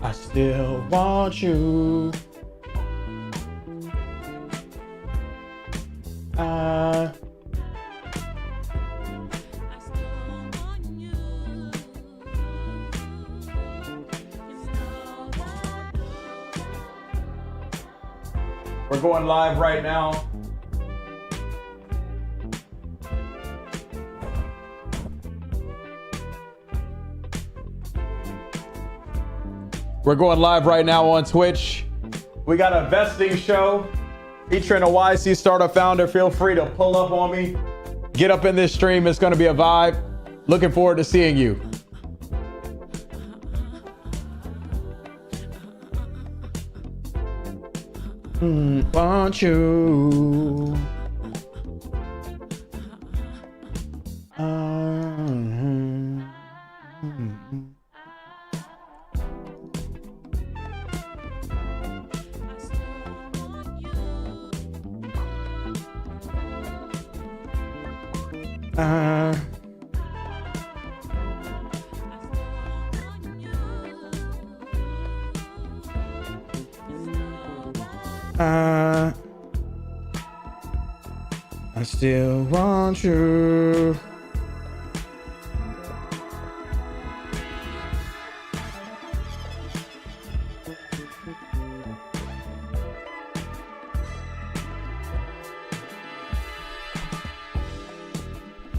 I still want you. We're going live right now. We're going live right now on Twitch. We got a vesting show featuring a YC startup founder. Feel free to pull up on me. Get up in this stream. It's going to be a vibe. Looking forward to seeing you. Want you. I still want you.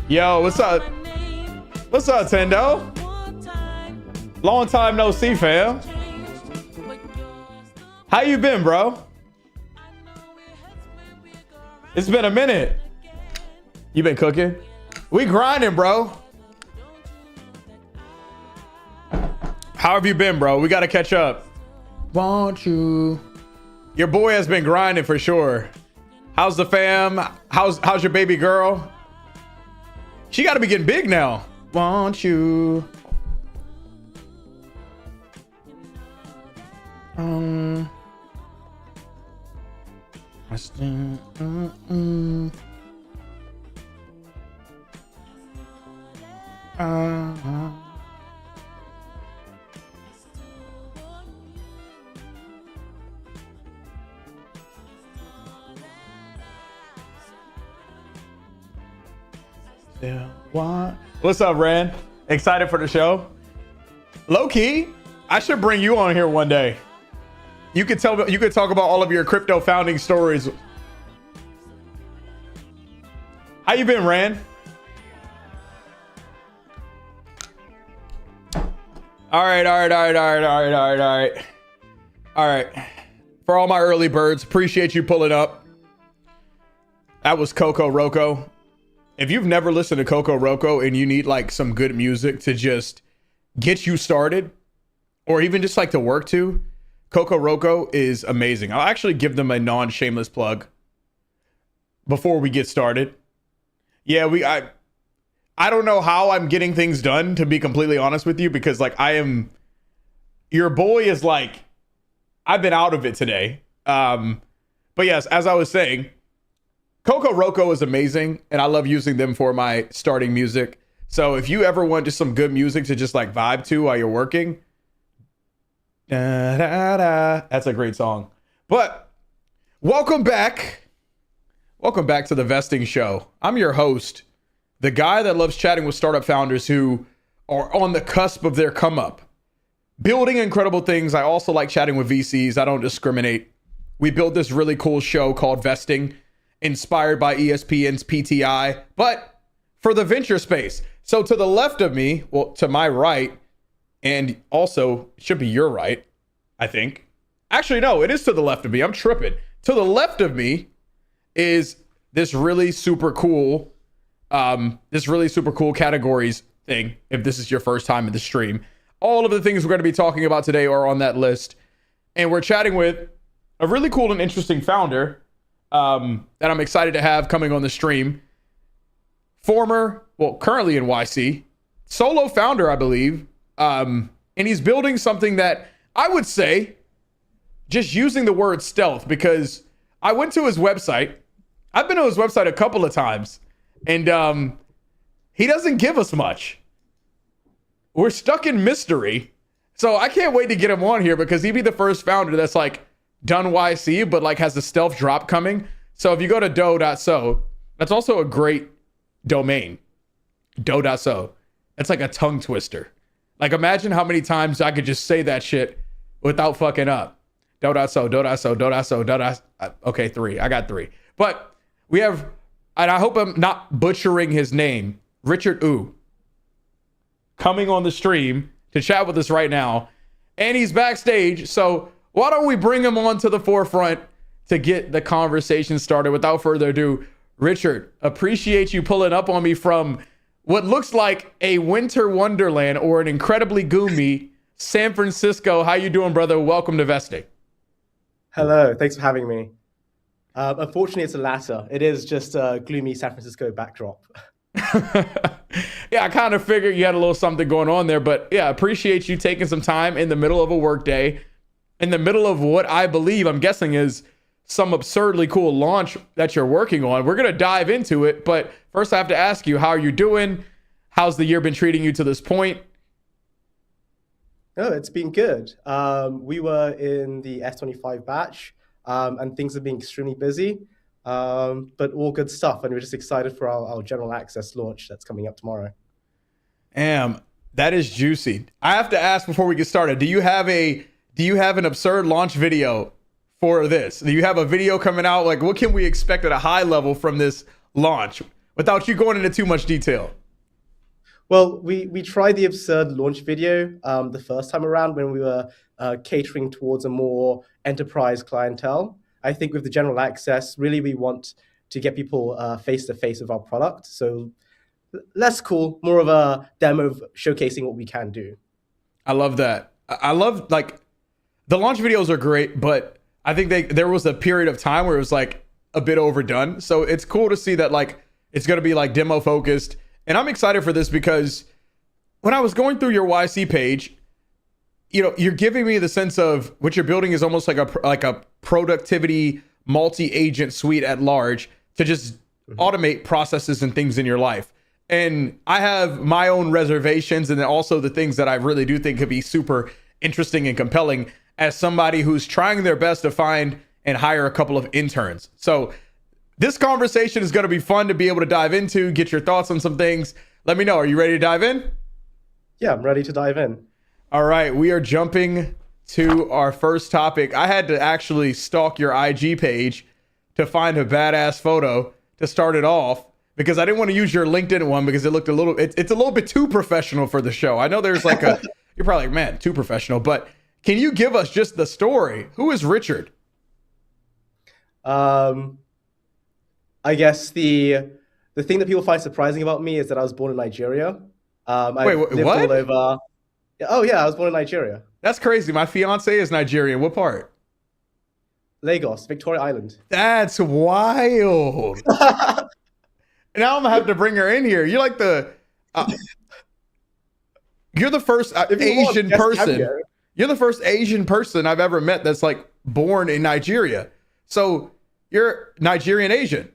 Yo, what's up? What's up, Tendo? Long time no see, fam. How you been, bro? It's been a minute. You been cooking? We grinding, bro. How have you been, bro? We gotta catch up. Want you? Your boy has been grinding for sure. How's the fam? How's your baby girl? She gotta be getting big now. Want you? I still, what? What's up, Rand? Excited for the show? Low key, I should bring you on here one day. You could talk about all of your crypto founding stories. How you been, Rand? All right. For all my early birds, appreciate you pulling up. That was Coco Roco. If you've never listened to Coco Roco and you need like some good music to just get you started, or even just like to work to, Coco Roco is amazing. I'll actually give them a non-shameless plug before we get started. Yeah, I don't know how I'm getting things done, to be completely honest with you, because like your boy is like, I've been out of it today. But yes, as I was saying, Coco Roco is amazing, and I love using them for my starting music. So if you ever want just some good music to just like vibe to while you're working, da, da, da, that's a great song. But welcome back. Welcome back to the Vesting Show. I'm your host, the guy that loves chatting with startup founders who are on the cusp of their come up, building incredible things. I also like chatting with VCs. I don't discriminate. We built this really cool show called Vesting, inspired by ESPN's PTI, but for the venture space. So to the left of me, well, to my right, and also should be your right, I think. Actually, no, it is to the left of me. I'm tripping. To the left of me is this really super cool categories thing. If this is your first time in the stream, all of the things we're going to be talking about today are on that list. And we're chatting with a really cool and interesting founder that I'm excited to have coming on the stream. Currently in YC, solo founder, I believe. And he's building something that I would say, just using the word stealth, because I went to his website. I've been to his website a couple of times, and he doesn't give us much. We're stuck in mystery. So I can't wait to get him on here because he'd be the first founder that's like done YC, but like has a stealth drop coming. So if you go to Doe.So, that's also a great domain. Doe.So. It's like a tongue twister. Like imagine how many times I could just say that shit without fucking up. Doe.So, Doe.So, Doe.So, Doe.So. Okay, 3. I got 3. But we have, and I hope I'm not butchering his name, Richard Wu, coming on the stream to chat with us right now. And he's backstage. So why don't we bring him on to the forefront to get the conversation started? Without further ado, Richard, appreciate you pulling up on me from what looks like a winter wonderland or an incredibly gloomy San Francisco. How you doing, brother? Welcome to Vesting. Hello, thanks for having me. Unfortunately, it's the latter. It is just a gloomy San Francisco backdrop. Yeah, I kind of figured you had a little something going on there, but yeah, appreciate you taking some time in the middle of a work day, in the middle of what I believe, I'm guessing is some absurdly cool launch that you're working on. We're going to dive into it, but first I have to ask you, how are you doing? How's the year been treating you to this point? Oh, it's been good. We were in the S25 batch, and things have been extremely busy, but all good stuff. And we're just excited for our general access launch that's coming up tomorrow. That is juicy. I have to ask before we get started, do you have an absurd launch video for this? Do you have a video coming out? Like, what can we expect at a high level from this launch without you going into too much detail? Well, we tried the absurd launch video the first time around when we were catering towards a more enterprise clientele. I think with the general access, really we want to get people face to face with our product. So less cool, more of a demo of showcasing what we can do. I love that. I love, like, the launch videos are great, but I think there was a period of time where it was like a bit overdone. So it's cool to see that like it's going to be like demo focused. And I'm excited for this because when I was going through your YC page, you know, you're giving me the sense of what you're building is almost like a productivity multi-agent suite at large to just automate processes and things in your life. And I have my own reservations and then also the things that I really do think could be super interesting and compelling as somebody who's trying their best to find and hire a couple of interns. So this conversation is going to be fun to be able to dive into, get your thoughts on some things. Let me know. Are you ready to dive in? Yeah, I'm ready to dive in. All right. We are jumping to our first topic. I had to actually stalk your IG page to find a badass photo to start it off because I didn't want to use your LinkedIn one because it looked it's a little bit too professional for the show. I know there's like you're probably like, man, too professional, but can you give us just the story? Who is Richard? I guess the thing that people find surprising about me is that I was born in Nigeria. Wait, lived what? all over. Oh yeah, I was born in Nigeria. That's crazy. My fiance is Nigerian. What part? Lagos, Victoria Island. That's wild. Now I'm gonna have to bring her in here. You're like you're the first Asian person. You're the first Asian person I've ever met that's like born in Nigeria. So you're Nigerian Asian.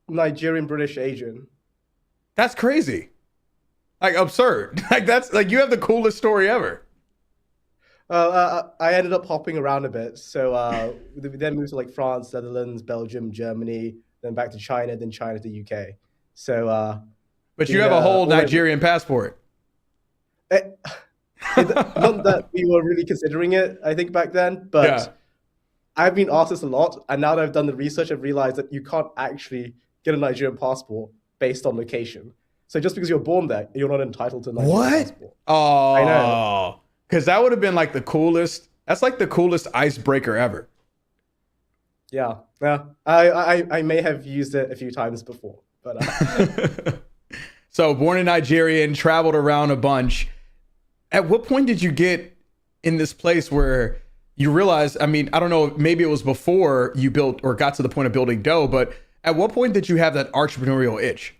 Nigerian British Asian. That's crazy. Like absurd. Like that's like you have the coolest story ever. I ended up hopping around a bit. So we then moved to like France, Netherlands, Belgium, Germany, then back to China, then China to the UK. So but you have a whole Nigerian passport. Not that we were really considering it, I think, back then, but yeah. I've been asked this a lot, and now that I've done the research, I've realized that you can't actually get a Nigerian passport based on location. So just because you're born there, you're not entitled to a Nigerian passport. Oh, I know. Because that would have been like the coolest. That's like the coolest icebreaker ever. Yeah. I may have used it a few times before, but So born in Nigeria and traveled around a bunch. At what point did you get in this place where you realized, I mean, I don't know, maybe it was before you built or got to the point of building Doe, but at what point did you have that entrepreneurial itch?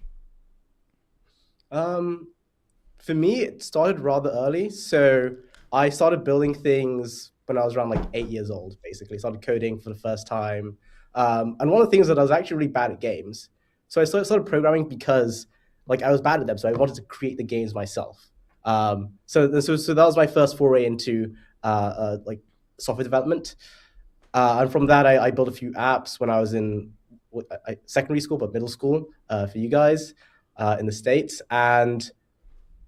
For me, it started rather early. So I started building things when I was around like 8 years old, basically. Started coding for the first time. And one of the things that I was actually really bad at games. So I started programming because like I was bad at them. So I wanted to create the games myself. So that was my first foray into like software development. And from that, I built a few apps when I was in secondary school, but middle school for you guys in the States, and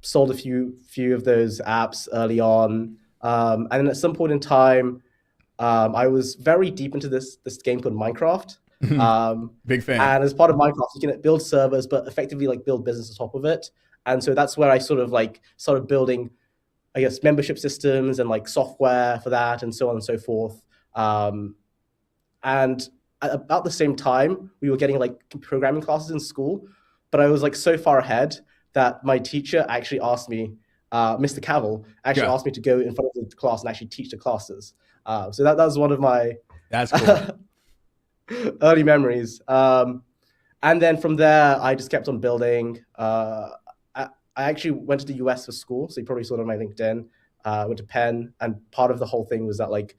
sold a few of those apps early on. And then at some point in time, I was very deep into this game called Minecraft. Big fan. And as part of Minecraft, you can build servers, but effectively like build business on top of it. And so that's where I sort of like started building, I guess, membership systems and like software for that, and so on and so forth. And at about the same time, we were getting like programming classes in school, but I was like so far ahead that my teacher actually asked me, Mr. Cavill actually Yeah, asked me to go in front of the class and actually teach the classes. So that was one of my that's cool. early memories. And then from there, I just kept on building. I actually went to the US for school, so you probably saw it on my LinkedIn. Went to Penn, and part of the whole thing was that like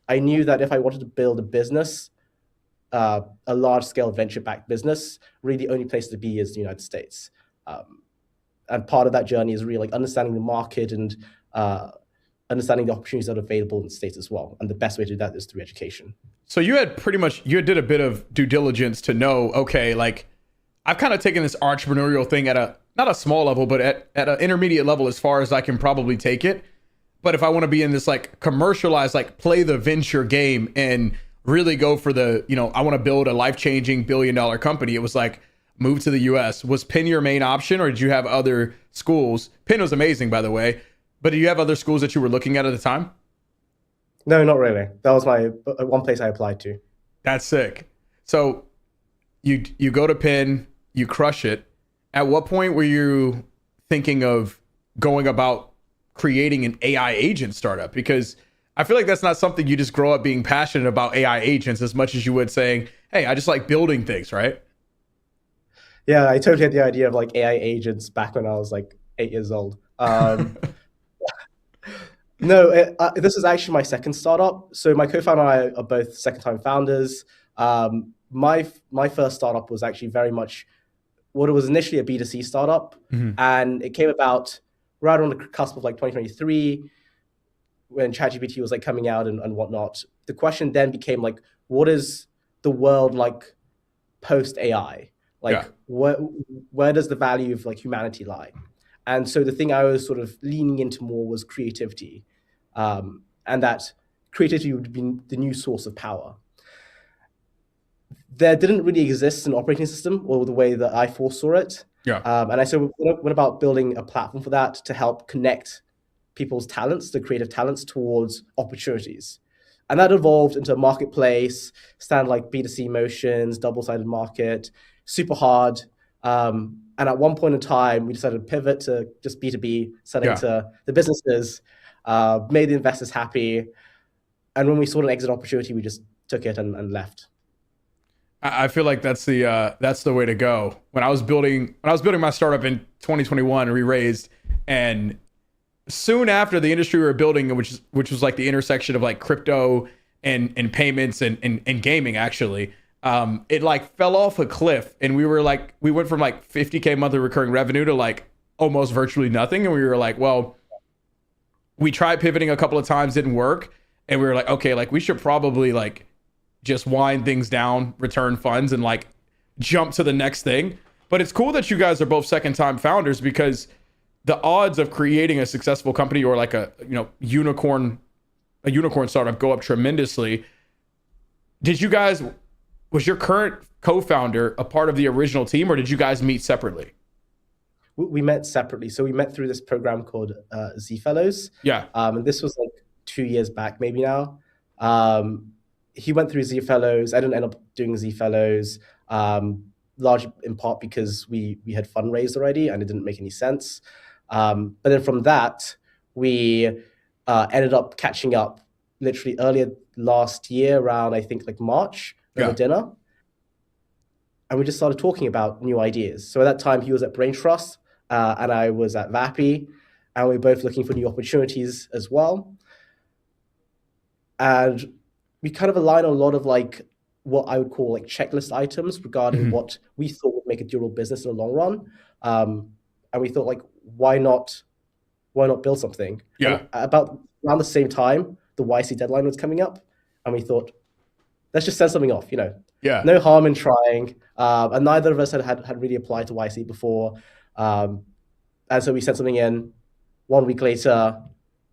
I knew that if I wanted to build a business, a large scale venture backed business, really the only place to be is the United States. And part of that journey is really like understanding the market and understanding the opportunities that are available in the States as well. And the best way to do that is through education. So you did a bit of due diligence to know, okay, like I've kind of taken this entrepreneurial thing at a not a small level, but at an intermediate level as far as I can probably take it. But if I want to be in this like commercialized, like play the venture game and really go for the, I want to build a life-changing billion-dollar company, it was like move to the US. Was Penn your main option, or did you have other schools? Penn was amazing, by the way, but do you have other schools that you were looking at the time? No, not really. That was my one place I applied to. That's sick. So you go to Penn, you crush it. At what point were you thinking of going about creating an AI agent startup? Because I feel like that's not something you just grow up being passionate about AI agents as much as you would saying, hey, I just like building things, right? Yeah, I totally had the idea of like AI agents back when I was like 8 years old. No, this is actually my second startup. So my co-founder and I are both second-time founders. My first startup was actually very much what it was initially a B2C startup, and it came about right on the cusp of like 2023 when ChatGPT was like coming out and whatnot. The question then became like, what is the world like post AI? Like, Yeah. where does the value of like humanity lie? And so the thing I was sort of leaning into more was creativity, and that creativity would be the new source of power. There didn't really exist an operating system or the way that I foresaw it. Yeah. And I so went about building a platform for that to help connect people's talents, the creative talents, towards opportunities. And that evolved into a marketplace, standard like B2C motions, double-sided market, super hard. And at one point in time, we decided to pivot to just B2B, selling Yeah. to the businesses, made the investors happy. And when we saw an exit opportunity, we just took it and left. I feel like that's the way to go. When I was building my startup in 2021, we raised, and soon after the industry we were building, which was like the intersection of like crypto and payments and gaming actually, it like fell off a cliff, and we went from like 50K monthly recurring revenue to like almost virtually nothing, and we were like, well, we tried pivoting a couple of times, didn't work, and we were like, okay, like we should probably like just wind things down, return funds, and like jump to the next thing. But it's cool that you guys are both second time founders, because the odds of creating a successful company or like a unicorn startup go up tremendously. Was your current co-founder a part of the original team, or did you guys meet separately? We met separately. So we met through this program called Z Fellows. Yeah. And this was like 2 years back, maybe now. He went through Z Fellows. I didn't end up doing Z Fellows, largely in part because we had fundraised already and it didn't make any sense. But then from that, we ended up catching up literally earlier last year around, I think, like March over dinner. And we just started talking about new ideas. So at that time, he was at Brain Trust and I was at Vappy, and we were both looking for new opportunities as well. And we kind of align on a lot of like what I would call like checklist items regarding what we thought would make a durable business in the long run. And we thought like, why not why not build something? Yeah. And about around the same time, the YC deadline was coming up, and we thought, let's just send something off. Yeah. No harm in trying. And neither of us had really applied to YC before, and so we sent something in. 1 week later,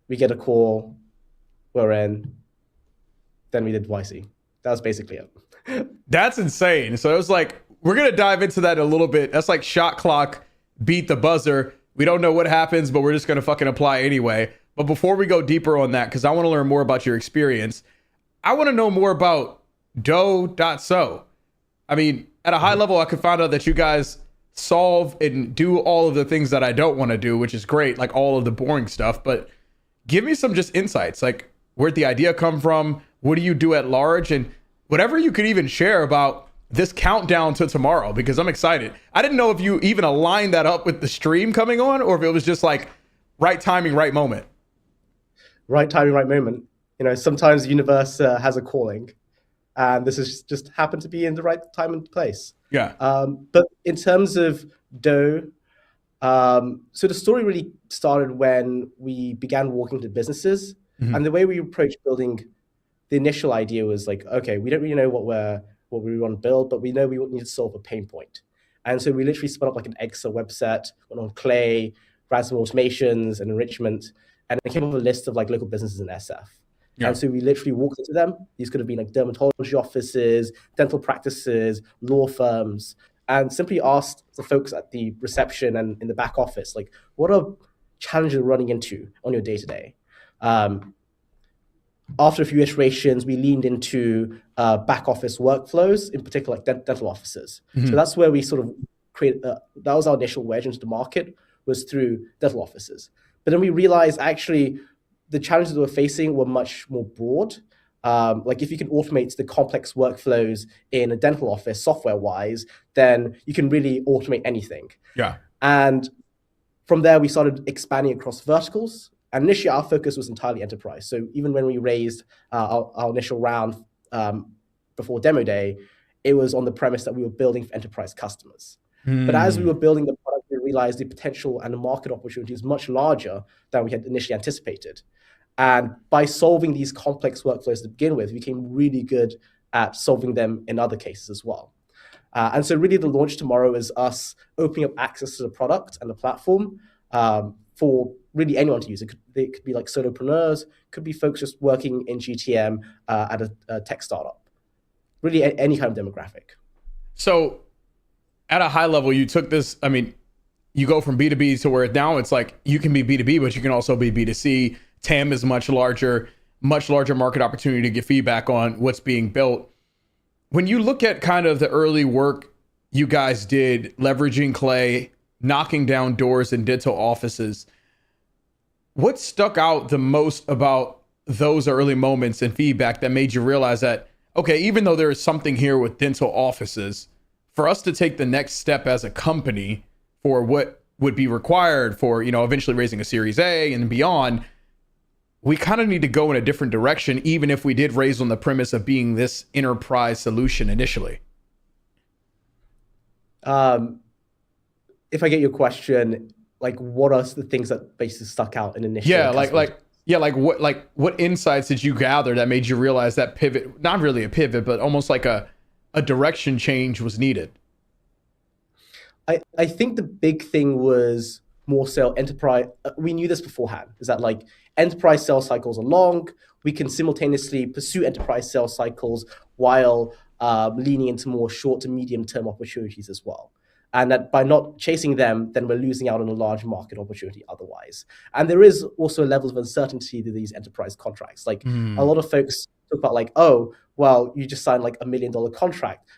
we get a call. We're in. Then we did YC. That was basically it. That's insane. So it was like, we're going to dive into that a little bit. That's like shot clock, beat the buzzer. We don't know what happens, but we're just going to fucking apply anyway. But before we go deeper on that, because I want to learn more about your experience, I want to know more about Doe.So. I mean, at a high level, I could find out that you guys solve and do all of the things that I don't want to do, which is great, like all of the boring stuff. But give me some just insights, like where'd the idea come from? What do you do at large? And whatever you could even share about this countdown to tomorrow, because I'm excited. I didn't know if you even aligned that up with the stream coming on, or if it was just like right timing, right moment. Right timing, right moment. Sometimes the universe has a calling, and this has just happened to be in the right time and place. Yeah. But in terms of Doe, so the story really started when we began walking to businesses, and the way we approached building, the initial idea was like, okay, we don't really know what we want to build, but we know we need to solve a pain point. And so we literally spun up like an Excel website, went on Clay, ran some automations and enrichment, and it came up with a list of like local businesses in SF. Yeah. And so we literally walked into them. These could have been like dermatology offices, dental practices, law firms, and simply asked the folks at the reception and in the back office, like, what are challenges you're running into on your day-to-day? After a few iterations, we leaned into back office workflows, in particular like dental offices. So that's where we sort of created, that was our initial wedge into the market, was through dental offices. But then we realized actually the challenges we're facing were much more broad. Like if you can automate the complex workflows in a dental office software-wise, then you can really automate anything. Yeah. And from there, we started expanding across verticals. And initially, our focus was entirely enterprise. So even when we raised our initial round before demo day, it was on the premise that we were building for enterprise customers. But as we were building the product, we realized the potential and the market opportunity is much larger than we had initially anticipated. And by solving these complex workflows to begin with, we became really good at solving them in other cases as well. And so really the launch tomorrow is us opening up access to the product and the platform for really anyone to use. It could be like solopreneurs, could be folks just working in GTM at a tech startup, really any kind of demographic. So at a high level, you took this, I mean, you go from B2B to where now it's like you can be B2B, but you can also be B2C. TAM is much larger market opportunity to get feedback on what's being built. When you look at kind of the early work you guys did, leveraging Clay, knocking down doors in dental offices, what stuck out the most about those early moments and feedback that made you realize that, okay, even though there is something here with dental offices, for us to take the next step as a company for what would be required for, eventually raising a Series A and beyond, we kind of need to go in a different direction, even if we did raise on the premise of being this enterprise solution initially? If I get your question, like what are the things that basically stuck out in initial? What insights did you gather that made you realize that pivot, not really a pivot, but almost like a direction change was needed? I think the big thing was more so enterprise. We knew this beforehand, is that like enterprise sales cycles are long. We can simultaneously pursue enterprise sales cycles while leaning into more short to medium term opportunities as well. And that by not chasing them, then we're losing out on a large market opportunity otherwise. And there is also levels of uncertainty to these enterprise contracts. Like a lot of folks talk about like, oh, well, you just signed like $1 million contract,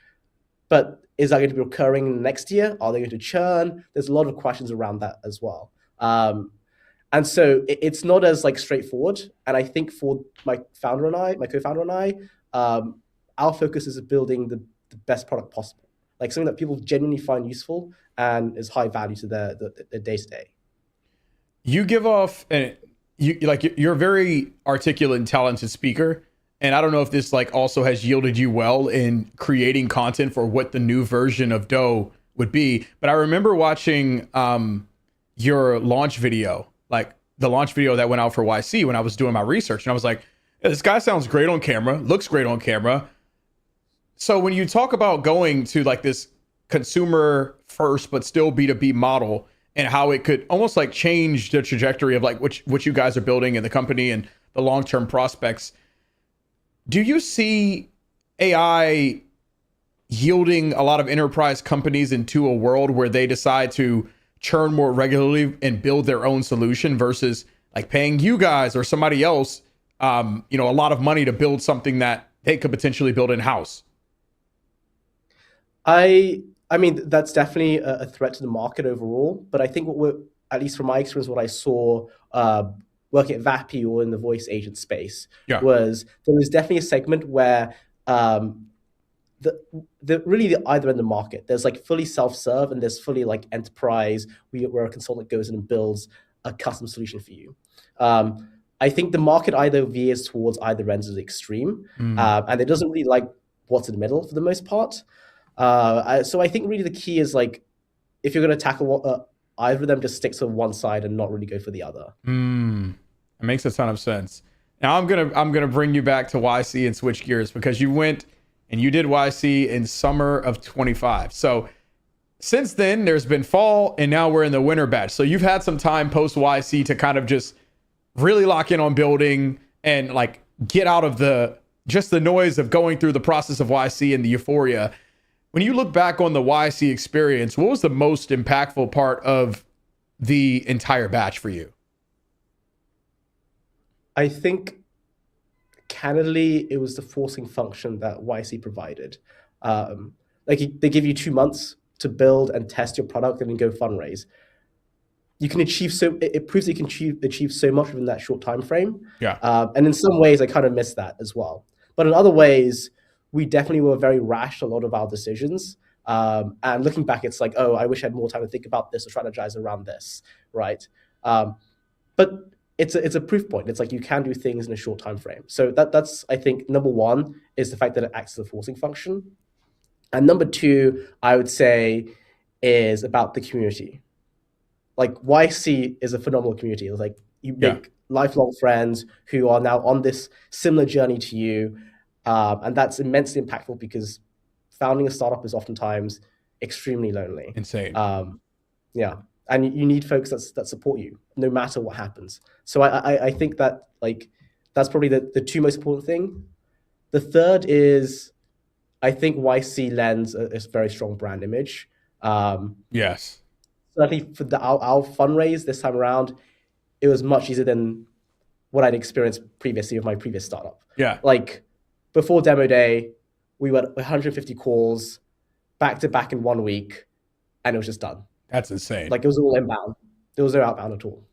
but is that going to be recurring next year? Are they going to churn? There's a lot of questions around that as well. And so it's not as like straightforward. And I think for my co-founder and I, our focus is building the best product possible. Like something that people genuinely find useful and is high value to their day-to-day. You give off, and you're a very articulate and talented speaker. And I don't know if this like also has yielded you well in creating content for what the new version of Doe would be. But I remember watching your launch video, like the launch video that went out for YC when I was doing my research, and I was like, "Yeah, this guy sounds great on camera, looks great on camera." So when you talk about going to like this consumer first but still B2B model, and how it could almost like change the trajectory of like what you guys are building in the company and the long-term prospects, do you see AI yielding a lot of enterprise companies into a world where they decide to churn more regularly and build their own solution versus like paying you guys or somebody else, a lot of money to build something that they could potentially build in-house? I mean, that's definitely a threat to the market overall. But I think at least from my experience, what I saw working at Vapi or in the voice agent space Yeah. was there was definitely a segment where um, really the either end of the market. There's like fully self-serve and there's fully like enterprise where a consultant goes in and builds a custom solution for you. I think the market either veers towards either ends of the extreme, and it doesn't really like what's in the middle for the most part. So I think really the key is like if you're going to tackle either of them, just stick to one side and not really go for the other. It makes a ton of sense. Now I'm gonna bring you back to YC and switch gears because you went and you did YC in summer of 25. So since then there's been fall and now we're in the winter batch. So you've had some time post YC to kind of just really lock in on building and like get out of the noise of going through the process of YC and the euphoria. When you look back on the YC experience, what was the most impactful part of the entire batch for you? I think candidly, it was the forcing function that YC provided. They give you 2 months to build and test your product and then go fundraise. You can achieve it proves that you can achieve so much within that short time frame. Yeah. And in some ways, I kind of miss that as well. But in other ways, we definitely were very rash a lot of our decisions. And looking back, it's like, oh, I wish I had more time to think about this or strategize around this, right? But it's a proof point. It's like you can do things in a short time frame. So that's I think number one is the fact that it acts as a forcing function, and number two, I would say, is about the community. Like YC is a phenomenal community. It's like you make lifelong friends who are now on this similar journey to you. And that's immensely impactful because founding a startup is oftentimes extremely lonely. Insane. Yeah. And you need folks that support you no matter what happens. So I think that like that's probably the two most important thing. The third is I think YC lends a very strong brand image. Yes. Certainly for our fundraise this time around, it was much easier than what I'd experienced previously with my previous startup. Yeah. Like before demo day, we were 150 calls back to back in 1 week, and it was just done. That's insane. Like it was all inbound. There was no outbound at all.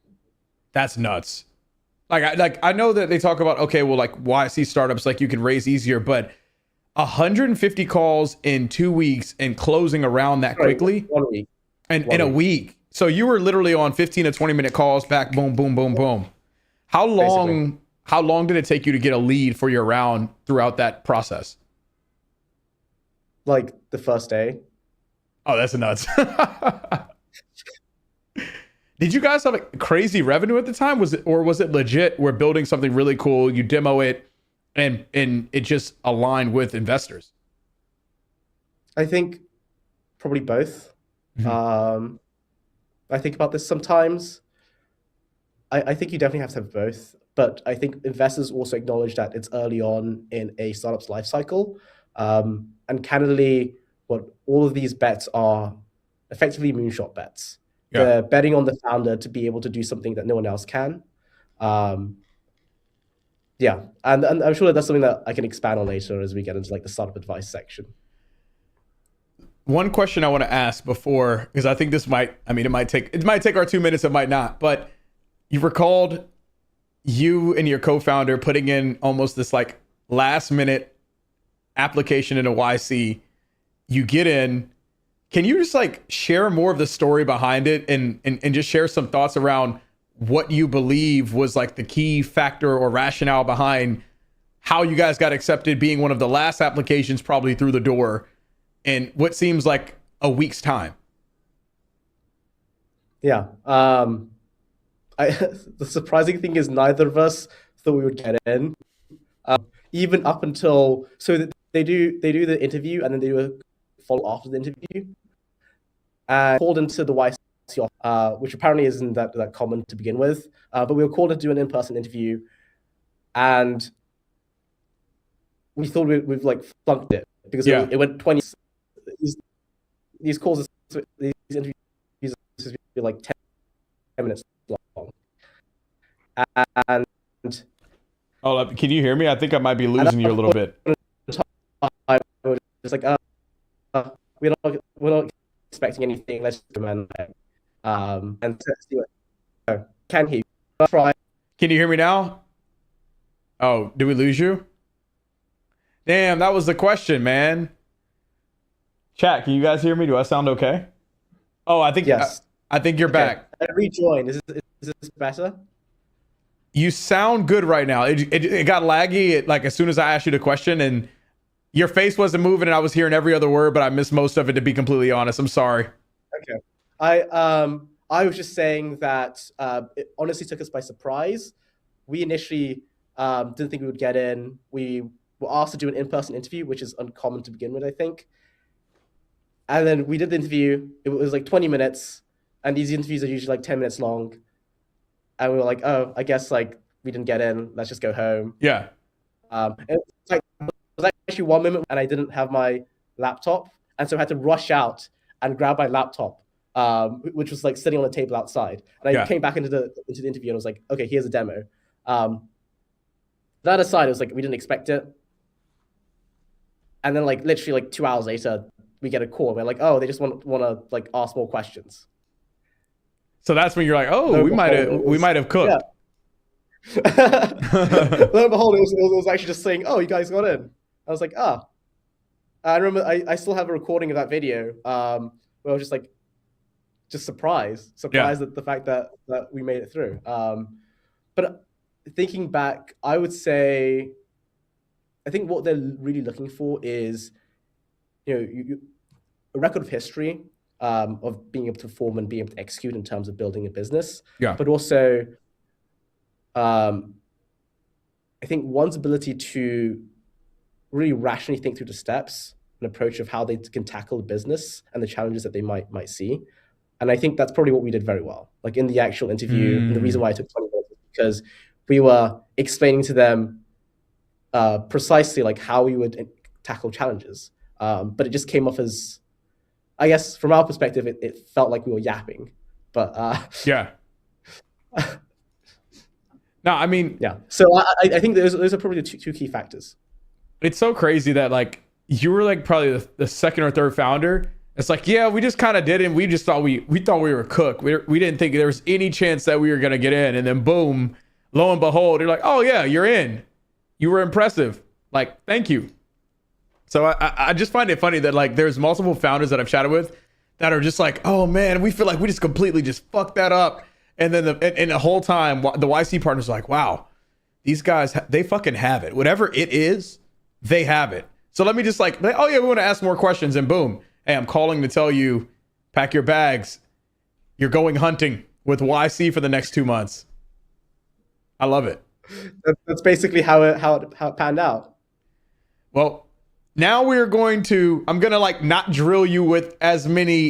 That's nuts. I know that they talk about, okay, well, like YC startups, like you can raise easier, but 150 calls in 2 weeks and closing around that quickly. 1 week. And in a week. So you were literally on 15 to 20 minute calls back, boom, boom, boom, boom. How long did it take you to get a lead for your round throughout that process? Like the first day. Oh, that's nuts. Did you guys have a crazy revenue at the time? Was it legit? We're building something really cool. You demo it and it just aligned with investors. I think probably both. I think about this sometimes. I think you definitely have to have both, but I think investors also acknowledge that it's early on in a startup's life cycle. And candidly, what all of these bets are effectively moonshot bets. Yeah. They're betting on the founder to be able to do something that no one else can. Yeah, and I'm sure that's something that I can expand on later as we get into like the startup advice section. One question I want to ask before, because I think it might take our 2 minutes, it might not, but you recalled you and your co-founder putting in almost this like last minute application into YC. You get in. Can you just like share more of the story behind it and just share some thoughts around what you believe was like the key factor or rationale behind how you guys got accepted, being one of the last applications probably through the door in what seems like a week's time? Yeah. I the surprising thing is neither of us thought we would get in. Even up until they do the interview and then they do a follow after the interview and called into the YC office, which apparently isn't that common to begin with. But we were called to do an in-person interview, and we thought we've like flunked it because Yeah. it went 20. These calls, these interviews are supposed to be like 10 minutes long, and Oh, can you hear me? I think I might be losing you a little bit. it's like we're not expecting anything. Let's just recommend and see what can he try. Can you hear me now? Oh, did we lose you? Damn, that was the question, man. Chat, can you guys hear me? Do I sound okay? Oh, I think Yes. I think you're Okay. back. I rejoined. Is this better? You sound good right now. It got laggy like as soon as I asked you the question, and your face wasn't moving, and I was hearing every other word, but I missed most of it. To be completely honest, I'm sorry. Okay. I was just saying that it honestly took us by surprise. We initially didn't think we would get in. We were asked to do an in-person interview, which is uncommon to begin with, I think. And then we did the interview. It was like 20 minutes, and these interviews are usually like 10 minutes long. And we were like, oh, I guess like we didn't get in. Let's just go home. Yeah. It was actually one moment, and I didn't have my laptop, and so I had to rush out and grab my laptop, which was like sitting on a table outside. And I came back into the interview and was like, okay, here's a demo. That aside, it was like we didn't expect it, and then like literally like 2 hours later, we get a call. We're like, oh, they just want to like ask more questions. So that's when you're like, oh, we might have cooked. Yeah. Lo and behold, it was actually just saying, oh, you guys got in. I was like, ah. I remember I still have a recording of that video where I was just like, just surprised at the fact that we made it through. But thinking back, I would say, I think what they're really looking for is, a record of history of being able to perform and being able to execute in terms of building a business. Yeah. But also, I think one's ability to really rationally think through the steps and approach of how they can tackle the business and the challenges that they might see. And I think that's probably what we did very well. Like in the actual interview, and the reason why I took 20 minutes is because we were explaining to them precisely like how we would tackle challenges. But it just came off as, I guess, from our perspective, it felt like we were yapping. But yeah. No, I mean, yeah. So I think those are probably the two key factors. It's so crazy that like you were like probably the second or third founder. It's like, yeah, we just kind of did it. And we just thought we were cooked. We didn't think there was any chance that we were gonna get in. And then boom, lo and behold, you're like, oh yeah, you're in. You were impressive. Like, thank you. So I just find it funny that like there's multiple founders that I've chatted with that are just like, oh man, we feel like we just completely just fucked that up. And then the whole time the YC partner's like, wow, these guys, they fucking have it. Whatever it is, they have it. So let me just like, oh yeah, we want to ask more questions, and boom, hey, I'm calling to tell you, pack your bags. You're going hunting with YC for the next 2 months. I love it. That's basically how it panned out. Well, now I'm going to like not drill you with as many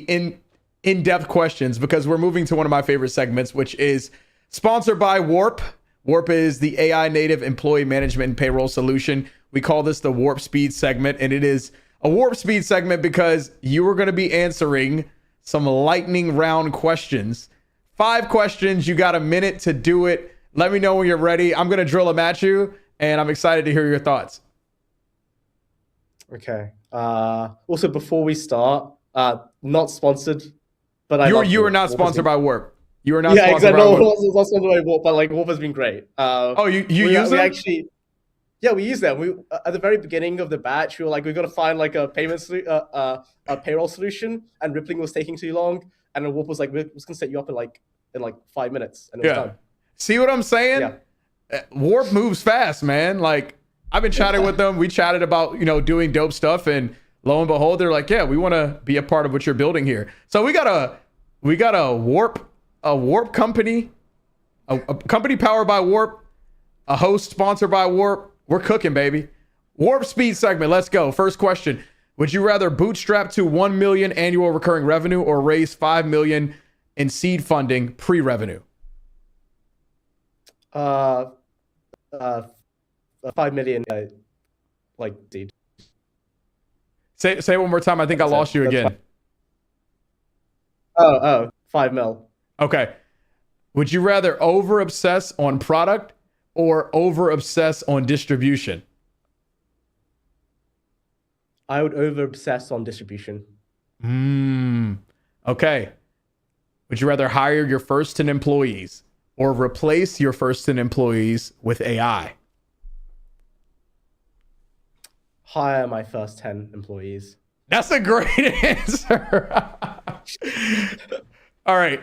in-depth questions because we're moving to one of my favorite segments, which is sponsored by Warp. Warp is the AI native employee management and payroll solution. We call this the Warp Speed segment, and it is a Warp Speed segment because you are going to be answering some lightning round questions. 5 questions. You got a minute to do it. Let me know when you're ready. I'm going to drill them at you, and I'm excited to hear your thoughts. Okay. Also, before we start, not sponsored, but you are not sponsored by Warp. You are not sponsored exactly. by Warp. No, not sponsored by Warp, but like Warp has been great. You use them? Actually, yeah, we use them. We at the very beginning of the batch, we were like, we're gonna find like a a payroll solution, and Rippling was taking too long, and then Warp was like, we're just gonna set you up in like 5 minutes, and it was done. See what I'm saying? Yeah. Warp moves fast, man. Like I've been chatting with them. We chatted about doing dope stuff, and lo and behold, they're like, yeah, we want to be a part of what you're building here. So we got a Warp company A company powered by Warp, a host sponsored by Warp. We're cooking, baby. Warp Speed segment. Let's go. First question. Would you rather bootstrap to 1 million annual recurring revenue or raise 5 million in seed funding pre-revenue? Uh, 5 million, like, dude. Say it one more time. I think I lost you again. Oh, 5 mil. Okay. Would you rather over obsess on product or over obsess on distribution? I would over obsess on distribution. Okay. Would you rather hire your first 10 employees or replace your first 10 employees with AI? Hire my first 10 employees. That's a great answer. All right.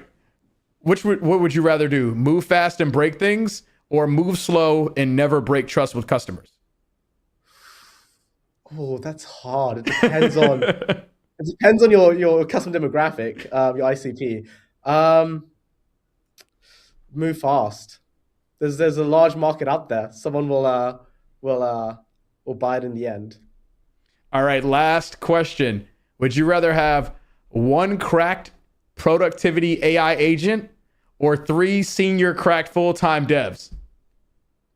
What would you rather do? Move fast and break things or move slow and never break trust with customers? Oh, that's hard. It depends on your customer demographic, your ICP. Move fast. There's a large market out there. Someone will buy it in the end. All right, last question. Would you rather have one cracked productivity AI agent or 3 senior cracked full-time devs?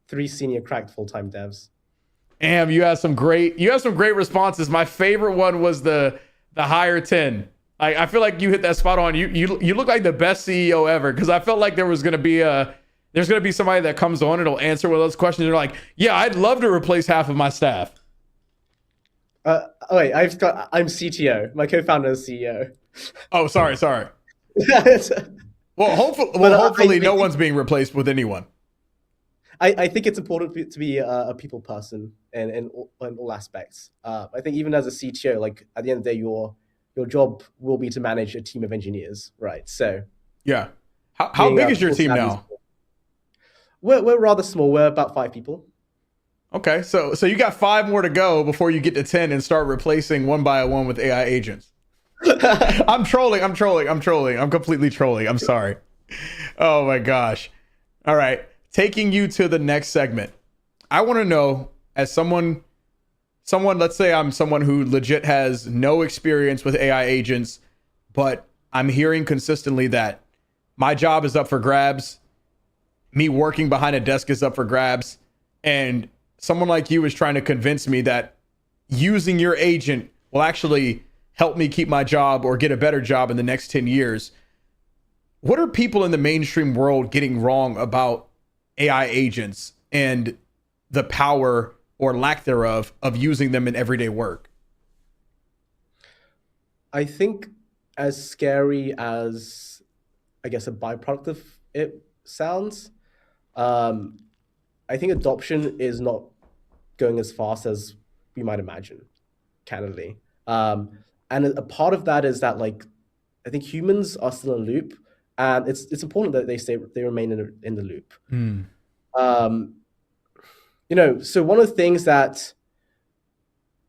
3 senior cracked full-time devs. You have some great responses. My favorite one was the higher 10. I feel like you hit that spot on. You look like the best CEO ever, because I felt like there's gonna be somebody that comes on and will answer one of those questions. They're like, yeah, I'd love to replace half of my staff. Wait, I'm CTO. My co-founder is CEO. Oh, sorry. Well, hopefully no one's being replaced with anyone. I think it's important to be a people person in all aspects. I think even as a CTO, like at the end of the day, your job will be to manage a team of engineers, right? So yeah. How big is your team now? We're rather small. We're about 5 people. Okay, so you got 5 more to go before you get to 10 and start replacing one by one with AI agents. I'm trolling. I'm completely trolling. I'm sorry. Oh my gosh. All right. Taking you to the next segment. I want to know, as someone, let's say I'm someone who legit has no experience with AI agents, but I'm hearing consistently that my job is up for grabs. Me working behind a desk is up for grabs. And someone like you is trying to convince me that using your agent will actually help me keep my job or get a better job in the next 10 years. What are people in the mainstream world getting wrong about AI agents and the power or lack thereof of using them in everyday work? I think, as scary as, I guess, a byproduct of it sounds, I think adoption is not going as fast as we might imagine, candidly. And a part of that is that, like, I think humans are still in a loop, and it's important that they remain in the loop. So one of the things that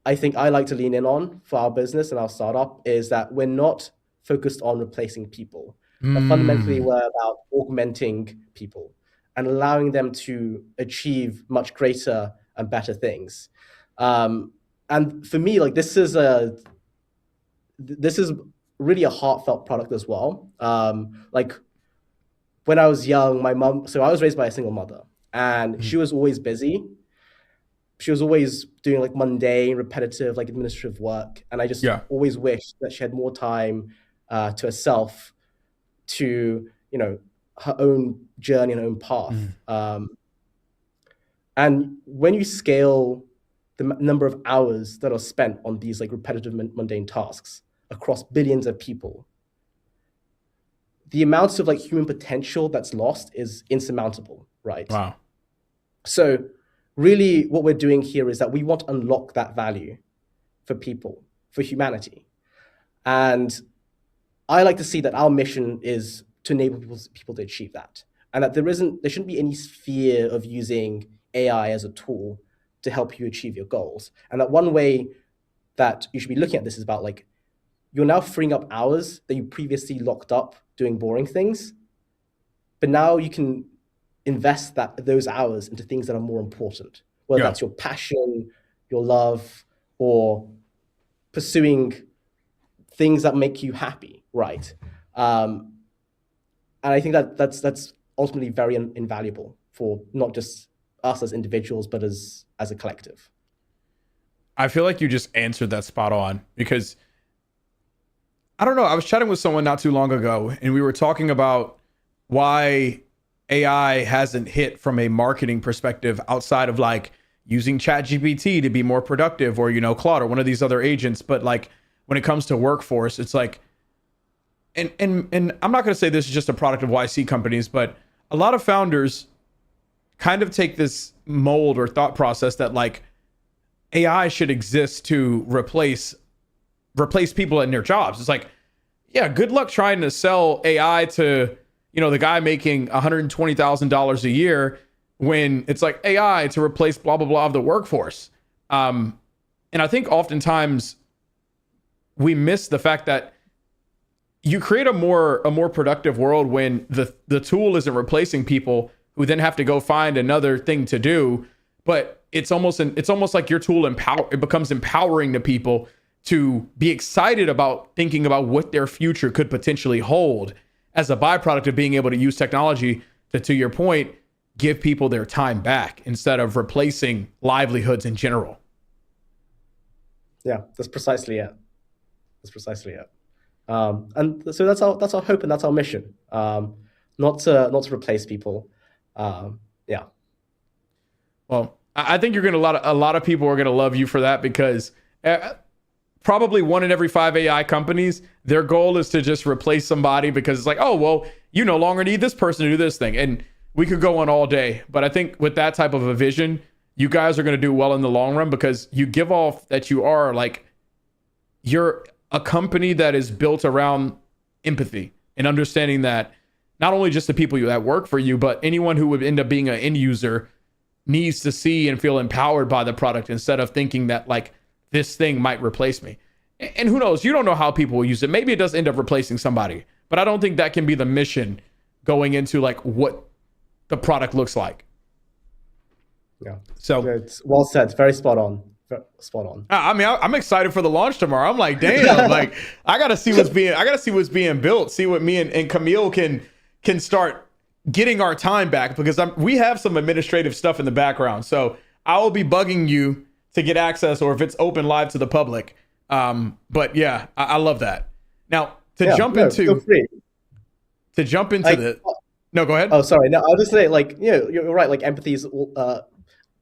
I think I like to lean in on for our business and our startup is that we're not focused on replacing people. But fundamentally, we're about augmenting people and allowing them to achieve much greater and better things. And for me, like, this is really a heartfelt product as well. Like, when I was young, my mom, so I was raised by a single mother, and she was always busy. She was always doing like mundane, repetitive, like administrative work. And I just always wished that she had more time to herself, to, her own journey and her own path. And when you scale the number of hours that are spent on these like repetitive, mundane tasks across billions of people, the amounts of like human potential that's lost is insurmountable, right? Wow. So really what we're doing here is that we want to unlock that value for people, for humanity. And I like to see that our mission is to enable people to achieve that. And that there shouldn't be any fear of using AI as a tool to help you achieve your goals. And that one way that you should be looking at this is about, like, you're now freeing up hours that you previously locked up doing boring things. But now you can invest those hours into things that are more important, whether Yeah. that's your passion, your love, or pursuing things that make you happy, right? Um, and I think that's ultimately very invaluable for not just us as individuals, but as a collective. I feel like you just answered that spot on because I don't know. I was chatting with someone not too long ago and we were talking about why AI hasn't hit from a marketing perspective outside of like using ChatGPT to be more productive or, Claude or one of these other agents. But like when it comes to workforce, it's like, and I'm not going to say this is just a product of YC companies, but a lot of founders kind of take this mold or thought process that like AI should exist to replace people in their jobs. It's like, yeah, good luck trying to sell AI to, the guy making $120,000 a year when it's like AI to replace blah, blah, blah of the workforce. And I think oftentimes we miss the fact that you create a more productive world when the tool isn't replacing people who then have to go find another thing to do. But it's almost like your tool it becomes empowering to people to be excited about thinking about what their future could potentially hold as a byproduct of being able to use technology to your point, give people their time back instead of replacing livelihoods in general. Yeah, that's precisely it. That's precisely it. And so that's our hope and that's our mission. Not to replace people. Yeah. Well, I think a lot of people are gonna love you for that because probably 1 in every 5 AI companies, their goal is to just replace somebody because it's like, oh well, you no longer need this person to do this thing, and we could go on all day. But I think with that type of a vision, you guys are gonna do well in the long run because you give off that you are like you're a company that is built around empathy and understanding that not only just the people that work for you, but anyone who would end up being an end user needs to see and feel empowered by the product instead of thinking that like this thing might replace me. And who knows? You don't know how people will use it. Maybe it does end up replacing somebody, but I don't think that can be the mission going into like what the product looks like. Yeah. So it's well said. Very spot on. Spot on. I mean, I'm excited for the launch tomorrow. I'm like, damn, like I gotta see what's being built. See what me and Camille can start getting our time back because we have some administrative stuff in the background. So I will be bugging you to get access or if it's open live to the public. But yeah, I love that. Now to jump into no, go ahead. Oh, sorry. No, I'll just say like, you're right. Like empathy is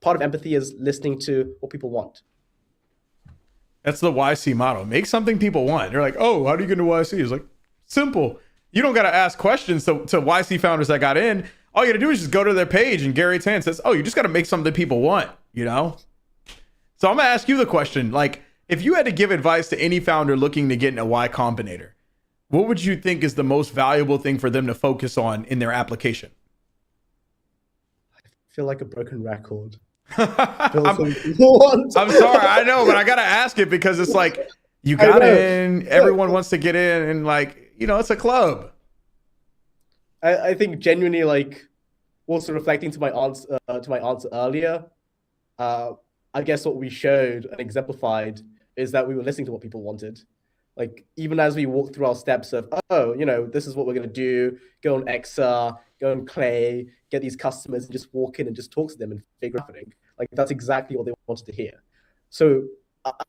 part of empathy is listening to what people want. That's the YC motto. Make something people want. They're like, oh, how do you get into YC? It's like, simple. You don't got to ask questions to YC founders that got in. All you got to do is just go to their page and Gary Tan says, oh, you just got to make something people want, So I'm going to ask you the question. Like, if you had to give advice to any founder looking to get into Y Combinator, what would you think is the most valuable thing for them to focus on in their application? I feel like a broken record. I'm sorry, I know, but I gotta ask it because it's like you got in, everyone wants to get in, and like it's a club. I think genuinely, like, also reflecting to my answer earlier, I guess what we showed and exemplified is that we were listening to what people wanted. Like even as we walk through our steps of, this is what we're gonna do, go on XR, go on Clay, get these customers and just walk in and just talk to them and figure out everything. Like that's exactly what they wanted to hear. So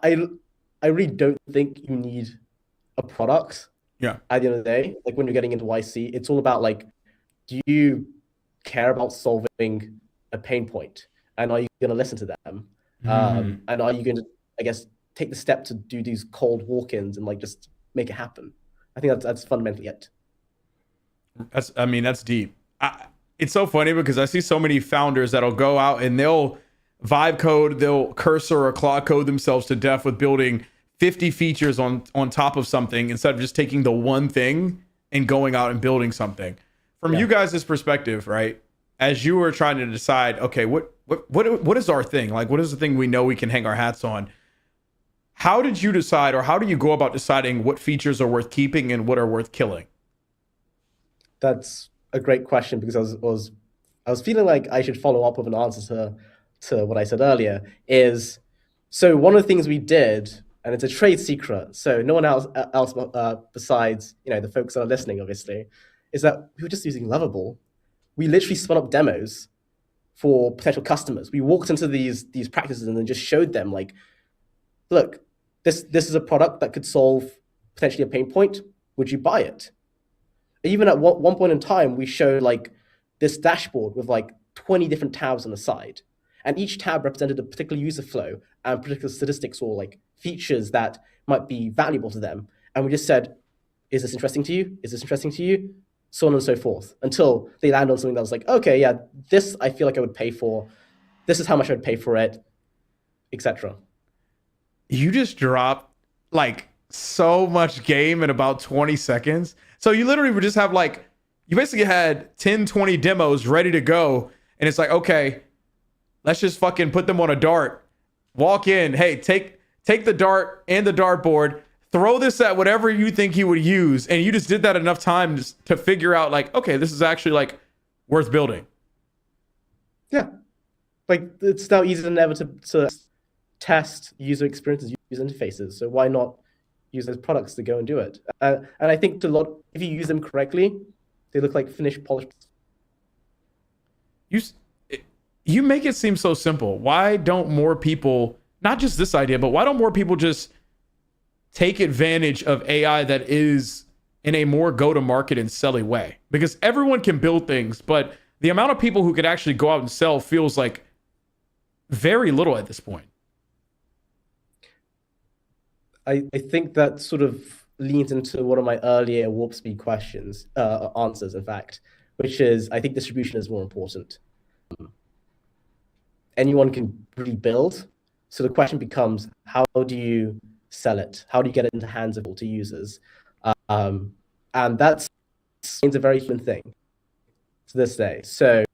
I really don't think you need a product. Yeah. At the end of the day, like when you're getting into YC, it's all about like, do you care about solving a pain point, and are you going to listen to them? And are you going to, I guess, take the step to do these cold walk-ins and like just make it happen? I think that's fundamentally it. That's deep. It's so funny because I see so many founders that'll go out and they'll vibe code, they'll cursor or Claude code themselves to death with building 50 features on top of something instead of just taking the one thing and going out and building something. From you guys' perspective, right? As you were trying to decide, okay, what is our thing? Like, what is the thing we know we can hang our hats on? How did you decide, or how do you go about deciding what features are worth keeping and what are worth killing? That's a great question because I was I was feeling like I should follow up with an answer to what I said earlier. Is so one of the things we did, and it's a trade secret, so no one else besides the folks that are listening, obviously, is that we were just using Lovable. We literally spun up demos for potential customers. We walked into these practices and then just showed them like, look, this is a product that could solve potentially a pain point. Would you buy it? Even at one point in time, we showed like this dashboard with like 20 different tabs on the side. And each tab represented a particular user flow and particular statistics or like features that might be valuable to them. And we just said, is this interesting to you? Is this interesting to you? So on and so forth, until they land on something that was like, okay, yeah, this I feel like I would pay for. This is how much I would pay for it, etc. You just dropped like so much game in about 20 seconds. So you literally would just have like, you basically had 10, 20 demos ready to go. And it's like, okay, let's just fucking put them on a dart. Walk in. Hey, take the dart and the dartboard. Throw this at whatever you think you would use. And you just did that enough times to figure out like, okay, this is actually like worth building. Yeah. Like it's now easier than ever to test user experiences, user interfaces. So why not use those products to go and do it? And I think if you use them correctly, they look like finished, polished. You make it seem so simple. Why don't more people, not just this idea, but why don't more people just take advantage of AI that is in a more go-to-market and selly way? Because everyone can build things, but the amount of people who could actually go out and sell feels like very little at this point. I think that sort of leans into one of my earlier warp speed questions, answers, in fact, which is I think distribution is more important. Anyone can really build. So the question becomes, how do you sell it? How do you get it into hands of to users? And that's a very human thing to this day. So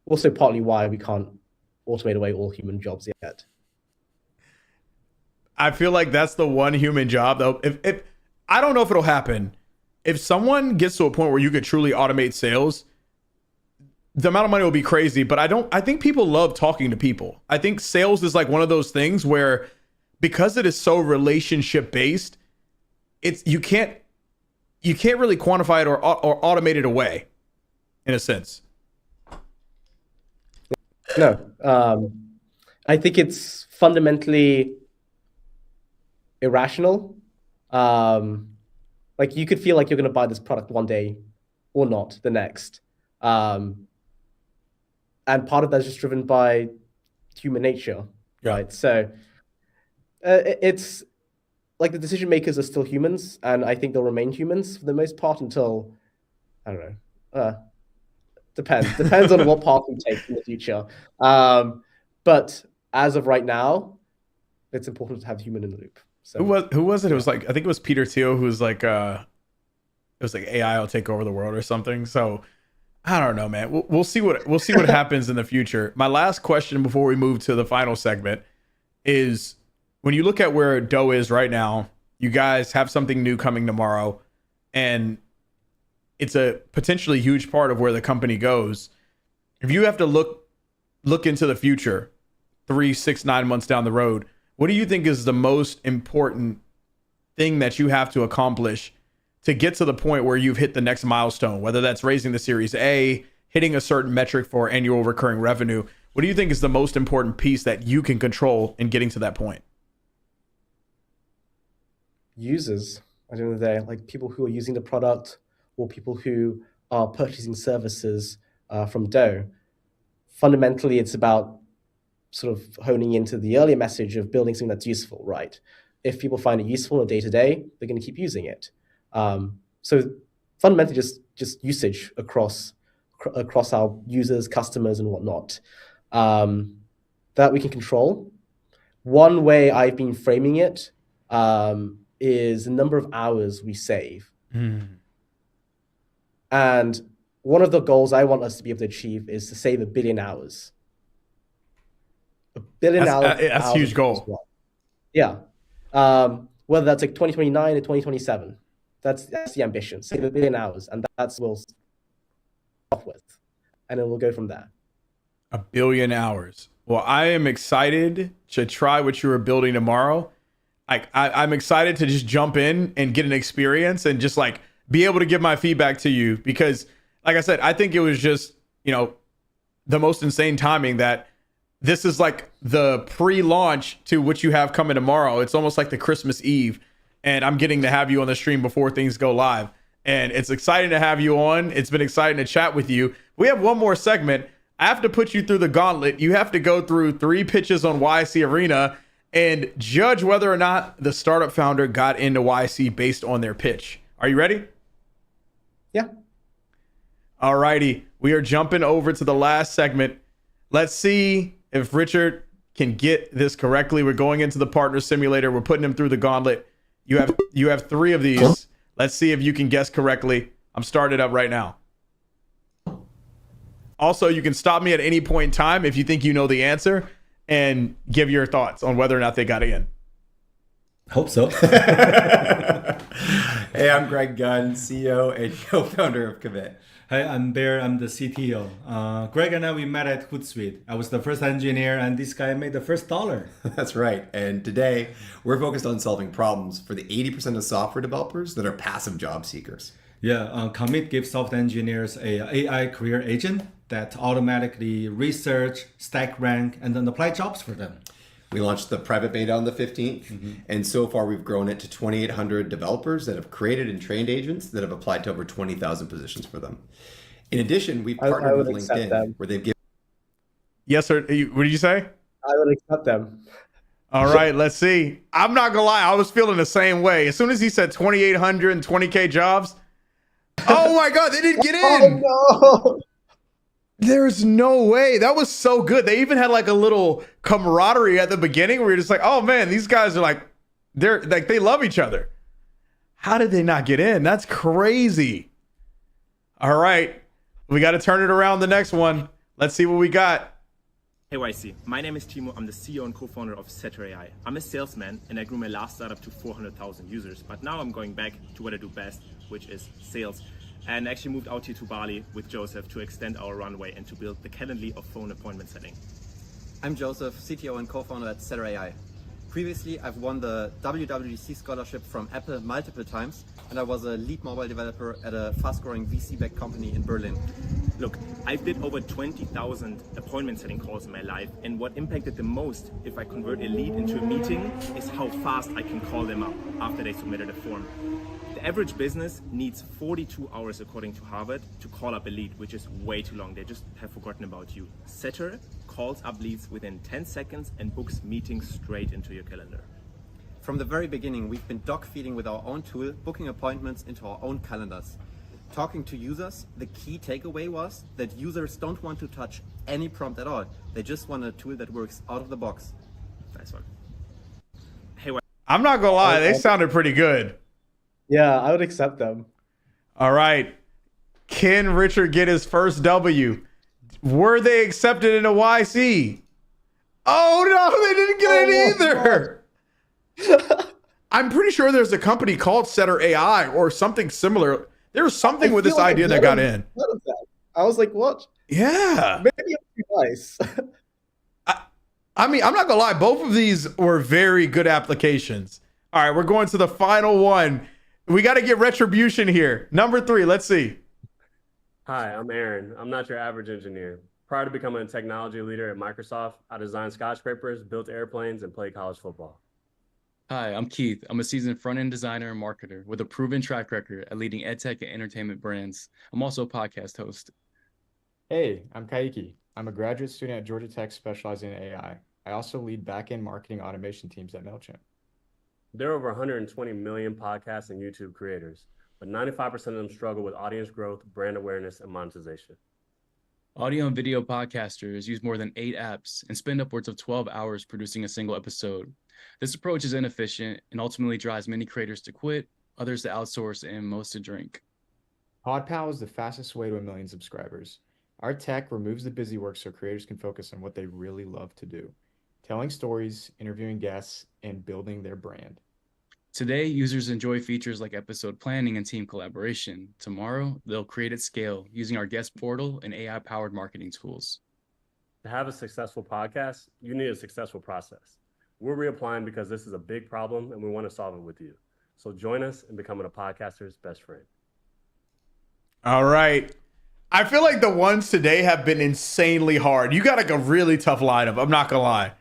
also partly why we can't automate away all human jobs yet. I feel like that's the one human job though. If I don't know if it'll happen. If someone gets to a point where you could truly automate sales, the amount of money will be crazy, but I think people love talking to people. I think sales is like one of those things where because it is so relationship based, you can't really quantify it or automate it away in a sense. No, I think it's fundamentally irrational. Like you could feel like you're going to buy this product one day or not the next. And part of that is just driven by human nature, right? So it's like the decision makers are still humans, and I think they'll remain humans for the most part until, I don't know, depends on what path we take in the future. But as of right now, it's important to have human in the loop. So who was it? It was like, I think it was Peter Thiel who was like, it was like AI will take over the world or something. So I don't know, man. We'll see what happens in the future. My last question before we move to the final segment is, when you look at where Doe is right now, you guys have something new coming tomorrow, and it's a potentially huge part of where the company goes. If you have to look into the future, 3, 6, 9 months down the road, what do you think is the most important thing that you have to accomplish to get to the point where you've hit the next milestone, whether that's raising the Series A, hitting a certain metric for annual recurring revenue? What do you think is the most important piece that you can control in getting to that point? Users, at the end of the day, like people who are using the product or people who are purchasing services from Doe. Fundamentally, it's about sort of honing into the earlier message of building something that's useful, right? If people find it useful on a day-to-day, they're going to keep using it. So fundamentally, just usage across our users, customers, and whatnot that we can control. One way I've been framing it is the number of hours we save. And one of the goals I want us to be able to achieve is to save 1 billion hours. 1 billion hours. That's a huge goal. Yeah. Whether that's like 2029 or 2027. That's the ambition. Save 1 billion hours, and that's what we'll start with. and then we'll go from there. A billion hours. Well, I am excited to try what you are building tomorrow. I'm excited to just jump in and get an experience and just like be able to give my feedback to you because, like I said, I think it was just, the most insane timing that this is like the pre-launch to what you have coming tomorrow. It's almost like the Christmas Eve, and I'm getting to have you on the stream before things go live. And it's exciting to have you on. It's been exciting to chat with you. We have one more segment. I have to put you through the gauntlet. You have to go through 3 pitches on YC Arena and judge whether or not the startup founder got into YC based on their pitch. Are you ready? Yeah. All righty. We are jumping over to the last segment. Let's see if Richard can get this correctly. We're going into the partner simulator. We're putting him through the gauntlet. You have 3 of these. Let's see if you can guess correctly. I'm starting it up right now. Also, you can stop me at any point in time if you think you know the answer and give your thoughts on whether or not they got in. Hope so. Hey, I'm Greg Gunn, CEO and co-founder of Commit. Hi, I'm Bear. I'm the CTO. Greg and I, we met at Hootsuite. I was the first engineer, and this guy made the first $1. That's right. And today, we're focused on solving problems for the 80% of software developers that are passive job seekers. Yeah, Commit gives software engineers a AI career agent that automatically research, stack rank, and then apply jobs for them. We launched the private beta on the 15th, and so far we've grown it to 2,800 developers that have created and trained agents that have applied to over 20,000 positions for them. In addition, we've partnered with LinkedIn, where they've given... Yes, sir. What did you say? I would accept them. All right, let's see. I'm not gonna lie, I was feeling the same way. As soon as he said 2,800 and 20K jobs, oh my God, they didn't get in. Oh, no. There's no way. That was so good. They even had like a little camaraderie at the beginning where you're just like, oh man, these guys are like, they love each other. How did they not get in? That's crazy. All right, we got to turn it around the next one. Let's see what we got. Hey YC, my name is Timo. I'm the CEO and co-founder of Setter AI. I'm a salesman and I grew my last startup to 400,000 users, but now I'm going back to what I do best, which is sales. And actually moved out here to Bali with Joseph to extend our runway and to build the Calendly of phone appointment setting. I'm Joseph, CTO and co-founder at Setter AI. Previously, I've won the WWDC scholarship from Apple multiple times, and I was a lead mobile developer at a fast-growing VC-backed company in Berlin. Look, I did over 20,000 appointment setting calls in my life, and what impacted the most if I convert a lead into a meeting is how fast I can call them up after they submitted a form. The average business needs 42 hours, according to Harvard, to call up a lead, which is way too long. They just have forgotten about you. Setter calls up leads within 10 seconds and books meetings straight into your calendar. From the very beginning, we've been dog-feeding with our own tool, booking appointments into our own calendars. Talking to users, the key takeaway was that users don't want to touch any prompt at all. They just want a tool that works out of the box. Nice one. Hey, I'm not gonna lie, they sounded pretty good. Yeah, I would accept them. All right. Can Richard get his first W? Were they accepted into YC? Oh no, they didn't get it either. I'm pretty sure there's a company called Setter AI or something similar. There was something with this idea that got in. I was like, what? Yeah. Maybe I'm too nice. I mean, I'm not gonna lie, both of these were very good applications. All right, we're going to the final one. We got to get retribution here. Number 3, let's see. Hi, I'm Aaron. I'm not your average engineer. Prior to becoming a technology leader at Microsoft, I designed skyscrapers, built airplanes, and played college football. Hi, I'm Keith. I'm a seasoned front-end designer and marketer with a proven track record at leading edtech and entertainment brands. I'm also a podcast host. Hey, I'm Kaiki. I'm a graduate student at Georgia Tech specializing in AI. I also lead back-end marketing automation teams at MailChimp. There are over 120 million podcasts and YouTube creators, but 95% of them struggle with audience growth, brand awareness, and monetization. Audio and video podcasters use more than 8 apps and spend upwards of 12 hours producing a single episode. This approach is inefficient and ultimately drives many creators to quit, others to outsource, and most to drink. PodPal is the fastest way to 1 million subscribers. Our tech removes the busy work so creators can focus on what they really love to do: telling stories, interviewing guests, and building their brand. Today, users enjoy features like episode planning and team collaboration. Tomorrow, they'll create at scale using our guest portal and AI-powered marketing tools. To have a successful podcast, you need a successful process. We're reapplying because this is a big problem and we want to solve it with you. So join us in becoming a podcaster's best friend. All right. I feel like the ones today have been insanely hard. You got like a really tough lineup. I'm not gonna lie.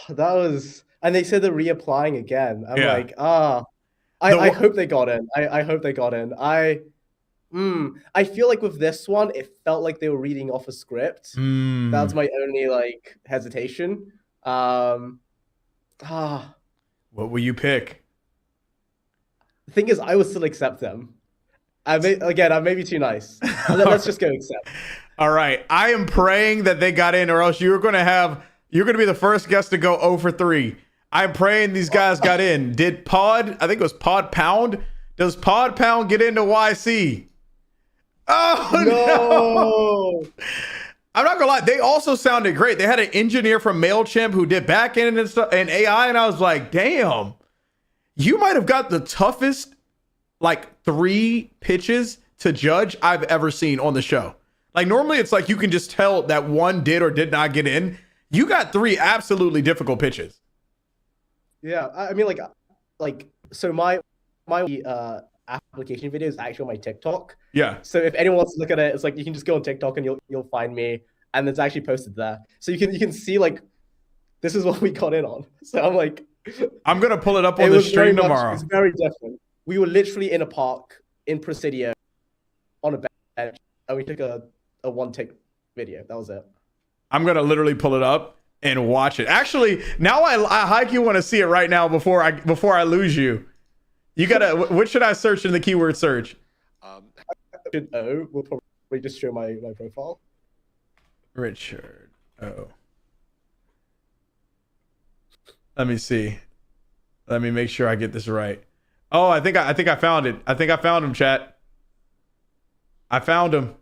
That was, and they said they're reapplying again. I'm Yeah. like, I hope they got in. I hope they got in. I feel like with this one, it felt like they were reading off a script. That's my only like hesitation. What will you pick? The thing is, I would still accept them. I may be too nice. Let's just go accept. All right. I am praying that they got in, or else you're gonna be the first guest to go 0 for 3. I'm praying these guys got in. Did Pod, I think it was Pod Pound. Does Pod Pound get into YC? Oh no. I'm not gonna lie, they also sounded great. They had an engineer from MailChimp who did backend and stuff and AI, and I was like, damn, you might have got the toughest like 3 pitches to judge I've ever seen on the show. Like normally it's like you can just tell that one did or did not get in. You got 3 absolutely difficult pitches. Yeah, I mean like so my application video is actually on my TikTok. Yeah. So if anyone wants to look at it, it's like you can just go on TikTok and you'll find me, and it's actually posted there. So you can see like this is what we got in on. So I'm like, I'm gonna pull it up on the stream tomorrow. It's very different. We were literally in a park in Presidio on a bench, and we took a one-take video. That was it. I'm gonna literally pull it up and watch it. Actually, now I hike you want to see it right now before I lose you. You gotta. What should I search in the keyword search? We'll probably just show my profile. Richard O. Let me see. Let me make sure I get this right. Oh, I think I found it. I think I found him, chat. I found him.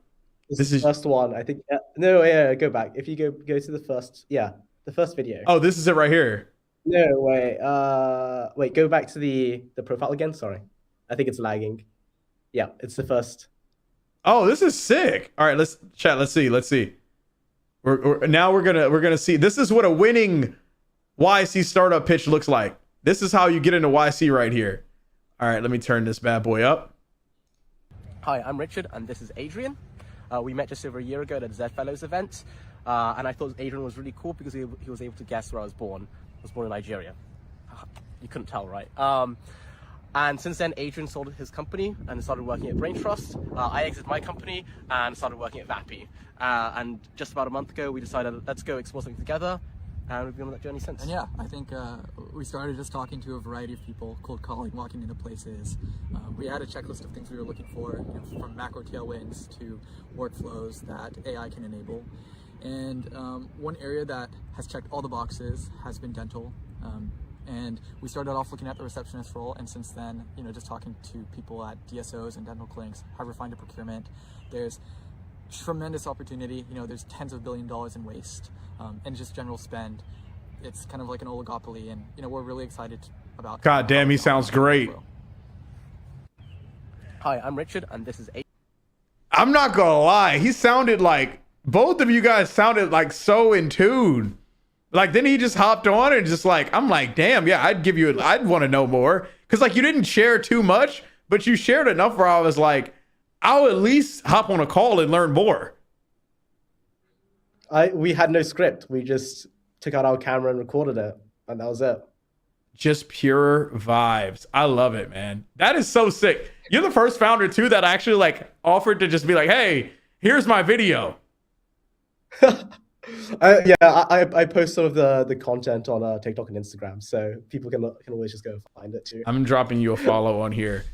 This is the first one. I think. No, yeah. Go back. If you go to the first, the first video. Oh, this is it right here. No, wait. Wait. Go back to the profile again. Sorry, I think it's lagging. Yeah, it's the first. Oh, this is sick. All right, let's chat. Let's see. We're gonna see. This is what a winning YC startup pitch looks like. This is how you get into YC right here. All right, let me turn this bad boy up. Hi, I'm Richard, and this is Adrian. We met just over a year ago at a Z Fellows event, and I thought Adrian was really cool because he was able to guess where I was born. I was born in Nigeria. You couldn't tell, right? And since then, Adrian sold his company and started working at Brain Trust. I exited my company and started working at Vappy. And just about a month ago, we decided, let's go explore something together. And we've been on that journey since. And yeah, I think we started just talking to a variety of people, cold calling, walking into places. We had a checklist of things we were looking for, from macro tailwinds to workflows that AI can enable. And one area that has checked all the boxes has been dental. And we started off looking at the receptionist role, and since then, just talking to people at DSOs and dental clinics, have refined to procurement. There's tremendous opportunity. There's tens of $billions in waste, and just general spend. It's kind of like an oligopoly, and we're really excited about. God damn, he sounds great. Hi, I'm Richard, and this is I'm not gonna lie, he sounded like both of you guys sounded like so in tune. Like then he just hopped on and just like, I'm like, damn, yeah, I'd want to know more. Cause like you didn't share too much, but you shared enough where I was like, I'll at least hop on a call and learn more. We had no script. We just took out our camera and recorded it, and that was it. Just pure vibes. I love it, man. That is so sick. You're the first founder too that actually like offered to just be like, hey, here's my video. I post some of the content on TikTok and Instagram, so people can always just go find it too. I'm dropping you a follow on here.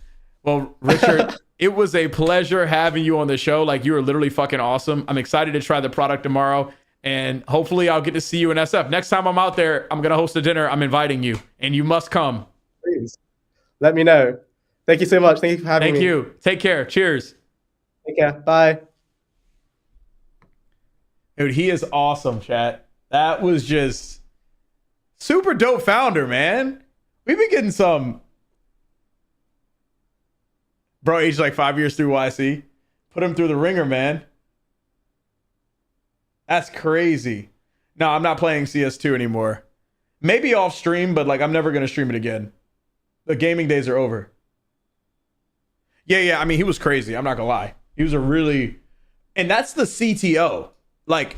Well, Richard, it was a pleasure having you on the show. Like you were literally fucking awesome. I'm excited to try the product tomorrow, and hopefully I'll get to see you in SF. Next time I'm out there, I'm gonna host a dinner. I'm inviting you, and you must come. Please, let me know. Thank you so much. Thank you for having me. Thank you. Take care. Cheers. Take care. Bye. Dude, he is awesome, chat. That was just super dope founder, man. We've been getting some. Bro, aged like 5 years through YC. Put him through the ringer, man. That's crazy. No, I'm not playing CS2 anymore. Maybe off stream, but like I'm never going to stream it again. The gaming days are over. Yeah. I mean, he was crazy. I'm not going to lie. He was a really... And that's the CTO. Like,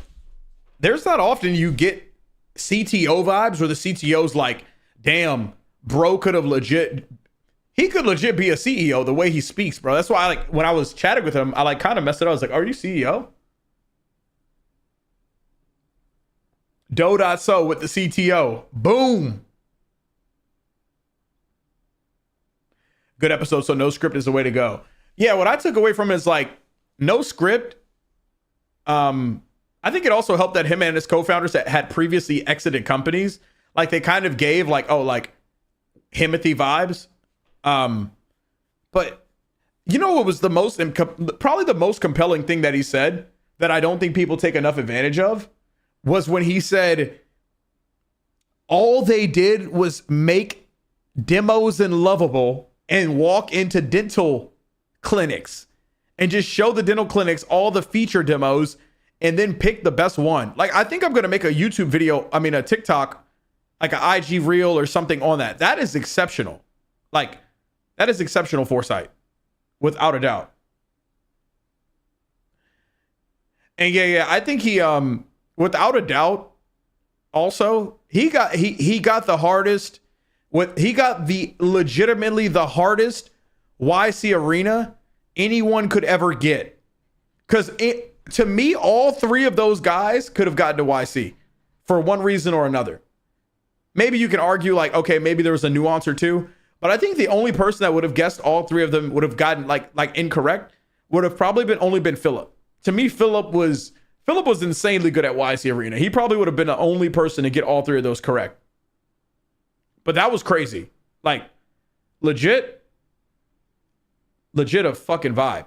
there's not often you get CTO vibes where the CTO's like, damn, bro could have legit... He could legit be a CEO the way he speaks, bro. That's why I like when I was chatting with him, I like kind of messed it up. I was like, are you CEO? Doe.So with the CTO. Boom. Good episode. So no script is the way to go. Yeah, what I took away from it is like no script. I think it also helped that him and his co-founders that had previously exited companies, like they kind of gave like, oh, like Himothy vibes. But you know what was the most, probably the most compelling thing that he said that I don't think people take enough advantage of was when he said all they did was make demos in Lovable and walk into dental clinics and just show the dental clinics all the feature demos and then pick the best one. Like, I think I'm going to make a YouTube video, a TikTok, like an IG reel or something on that. That is exceptional. Like, that is exceptional foresight, without a doubt. And yeah, I think he, without a doubt, also he got the hardest. He got the legitimately the hardest YC arena anyone could ever get. Because to me, all three of those guys could have gotten to YC for one reason or another. Maybe you can argue like, okay, maybe there was a nuance or two. But I think the only person that would have guessed all three of them would have gotten like incorrect would have probably only been Philip. To me, Philip was insanely good at YC Arena. He probably would have been the only person to get all three of those correct. But that was crazy. Like, legit a fucking vibe.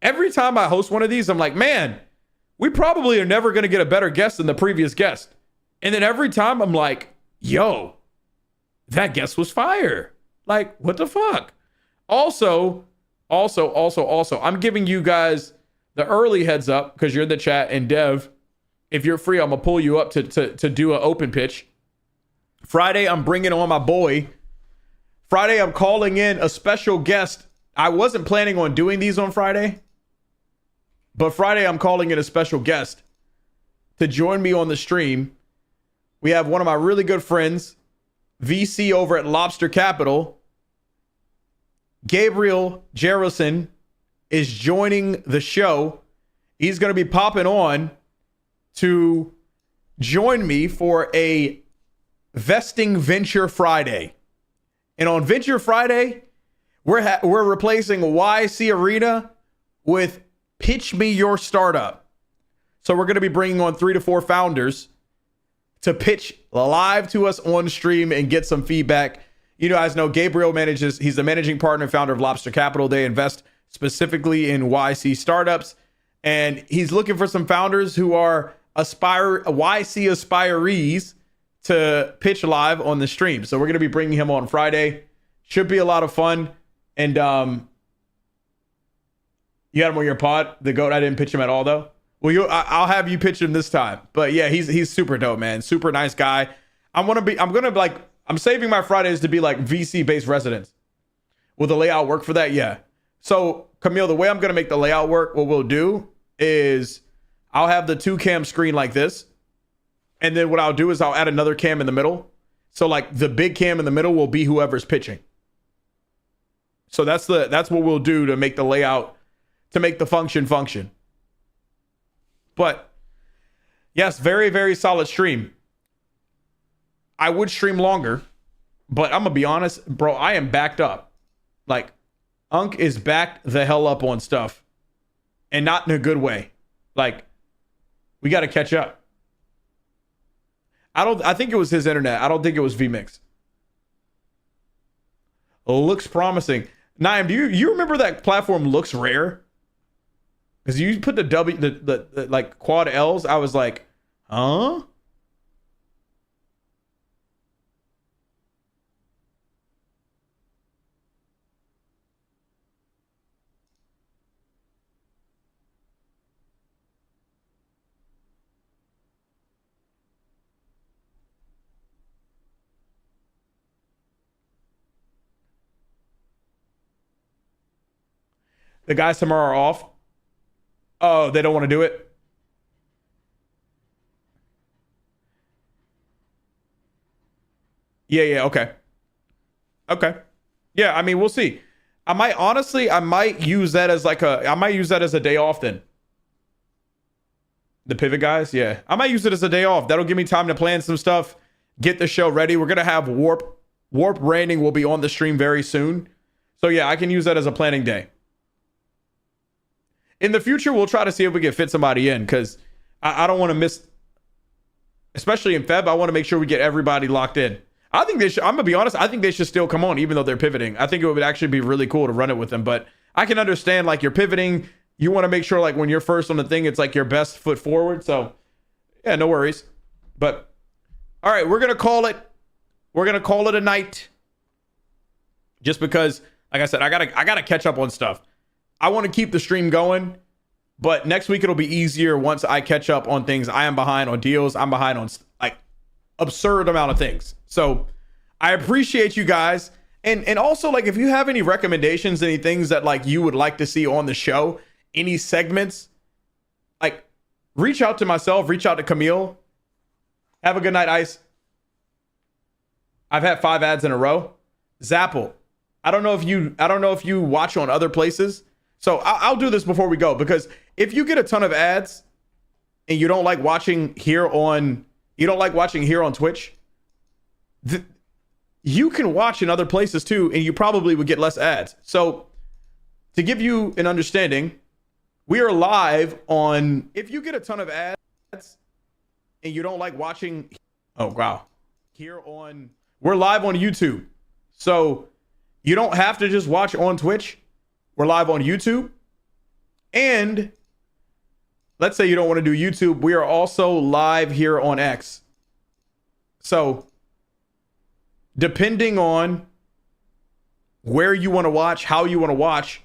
Every time I host one of these, I'm like, man, we probably are never going to get a better guest than the previous guest. And then every time I'm like, yo, that guest was fire. Like, what the fuck? Also, I'm giving you guys the early heads up because you're in the chat. And Dev, if you're free, I'm going to pull you up to do an open pitch. Friday, I'm bringing on my boy. Friday, I'm calling in a special guest. I wasn't planning on doing these on Friday. But Friday, I'm calling in a special guest to join me on the stream. We have one of my really good friends, VC over at Lobster Capital. Gabriel Jerison is joining the show. He's going to be popping on to join me for a Vesting Venture Friday. And on Venture Friday, we're replacing YC Arena with Pitch Me Your Startup. So we're going to be bringing on 3 to 4 founders to pitch live to us on stream and get some feedback. You guys know Gabriel he's the managing partner and founder of Lobster Capital. They invest specifically in YC startups. And he's looking for some founders who are YC aspirees to pitch live on the stream. So we're going to be bringing him on Friday. Should be a lot of fun. And you had him on your pod, the GOAT. I didn't pitch him at all, though. Well, I'll have you pitch him this time. But yeah, he's super dope, man. Super nice guy. I'm saving my Fridays to be like VC based residents. Will the layout work for that? Yeah. So Camille, the way I'm going to make the layout work, what we'll do is I'll have the 2 cam screen like this. And then what I'll do is I'll add another cam in the middle. So like the big cam in the middle will be whoever's pitching. So that's what we'll do to make the layout, to make the function. But yes, very, very solid stream. I would stream longer, but I'm going to be honest, bro, I am backed up. Like, Unc is backed the hell up on stuff, and not in a good way. Like, we got to catch up. I think it was his internet. I don't think it was VMix. Looks promising. Naim, do you remember that platform Looks Rare? Because you put the like quad L's, I was like, huh? The guys tomorrow are off. Oh, they don't want to do it. Yeah, okay. Okay. Yeah, I mean, we'll see. I might use that as a day off then. The pivot guys, yeah. I might use it as a day off. That'll give me time to plan some stuff, get the show ready. We're going to have Warp branding will be on the stream very soon. So yeah, I can use that as a planning day. In the future, we'll try to see if we can fit somebody in because I don't want to miss, especially in Feb. I want to make sure we get everybody locked in. I think they should, I'm going to be honest, I think they should still come on even though they're pivoting. I think it would actually be really cool to run it with them, but I can understand like you're pivoting. You want to make sure like when you're first on the thing, it's like your best foot forward. So yeah, no worries. But all right, we're going to call it. We're going to call it a night just because, like I said, I gotta catch up on stuff. I want to keep the stream going, but next week it'll be easier once I catch up on things. I am behind on deals. I'm behind on like absurd amount of things. So I appreciate you guys. And also like if you have any recommendations, any things that like you would like to see on the show, any segments, like reach out to myself, reach out to Camille. Have a good night, Ice. I've had 5 ads in a row. Zapple. I don't know if you watch on other places. So I'll do this before we go because if you get a ton of ads and you don't like watching here on Twitch, you can watch in other places too, and you probably would get less ads. So to give you an understanding, we are live on, if you get a ton of ads and you don't like watching, oh wow, we're live on YouTube. So you don't have to just watch on Twitch. We're live on YouTube. And let's say you don't want to do YouTube. We are also live here on X. So depending on where you want to watch, how you want to watch,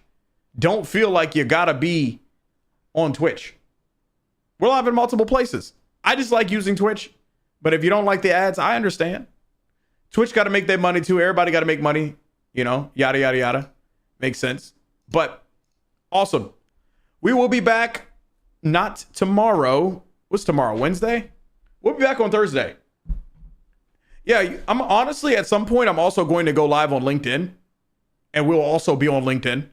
don't feel like you gotta be on Twitch. We're live in multiple places. I just like using Twitch, but if you don't like the ads, I understand. Twitch got to make their money too. Everybody got to make money, yada, yada, yada. Makes sense. But awesome. We will be back not tomorrow. What's tomorrow? Wednesday? We'll be back on Thursday. Yeah, I'm honestly, at some point, I'm also going to go live on LinkedIn, and we'll also be on LinkedIn.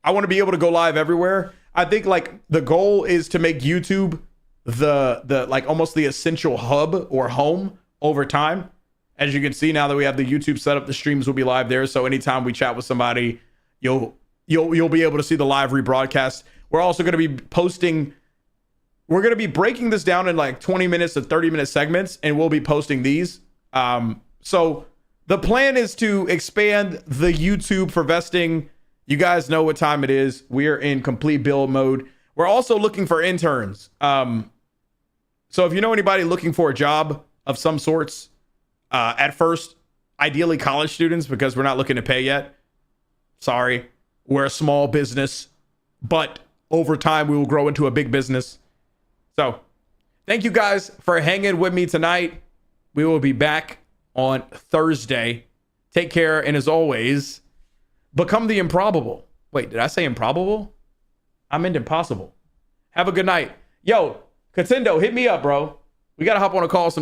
I want to be able to go live everywhere. I think like the goal is to make YouTube the like almost the essential hub or home over time. As you can see, now that we have the YouTube set up, the streams will be live there. So anytime we chat with somebody, you'll be able to see the live rebroadcast. We're also going to be posting. We're going to be breaking this down in like 20 minutes to 30-minute segments, and we'll be posting these. So the plan is to expand the YouTube for vesting. You guys know what time it is. We are in complete build mode. We're also looking for interns. So if you know anybody looking for a job of some sorts, at first, ideally college students, because we're not looking to pay yet. Sorry, we're a small business, but over time we will grow into a big business. So thank you guys for hanging with me tonight. We will be back on Thursday. Take care. And as always, become the improbable. Wait, did I say improbable? I meant impossible. Have a good night. Yo, Contendo, hit me up, bro. We got to hop on a call sometime.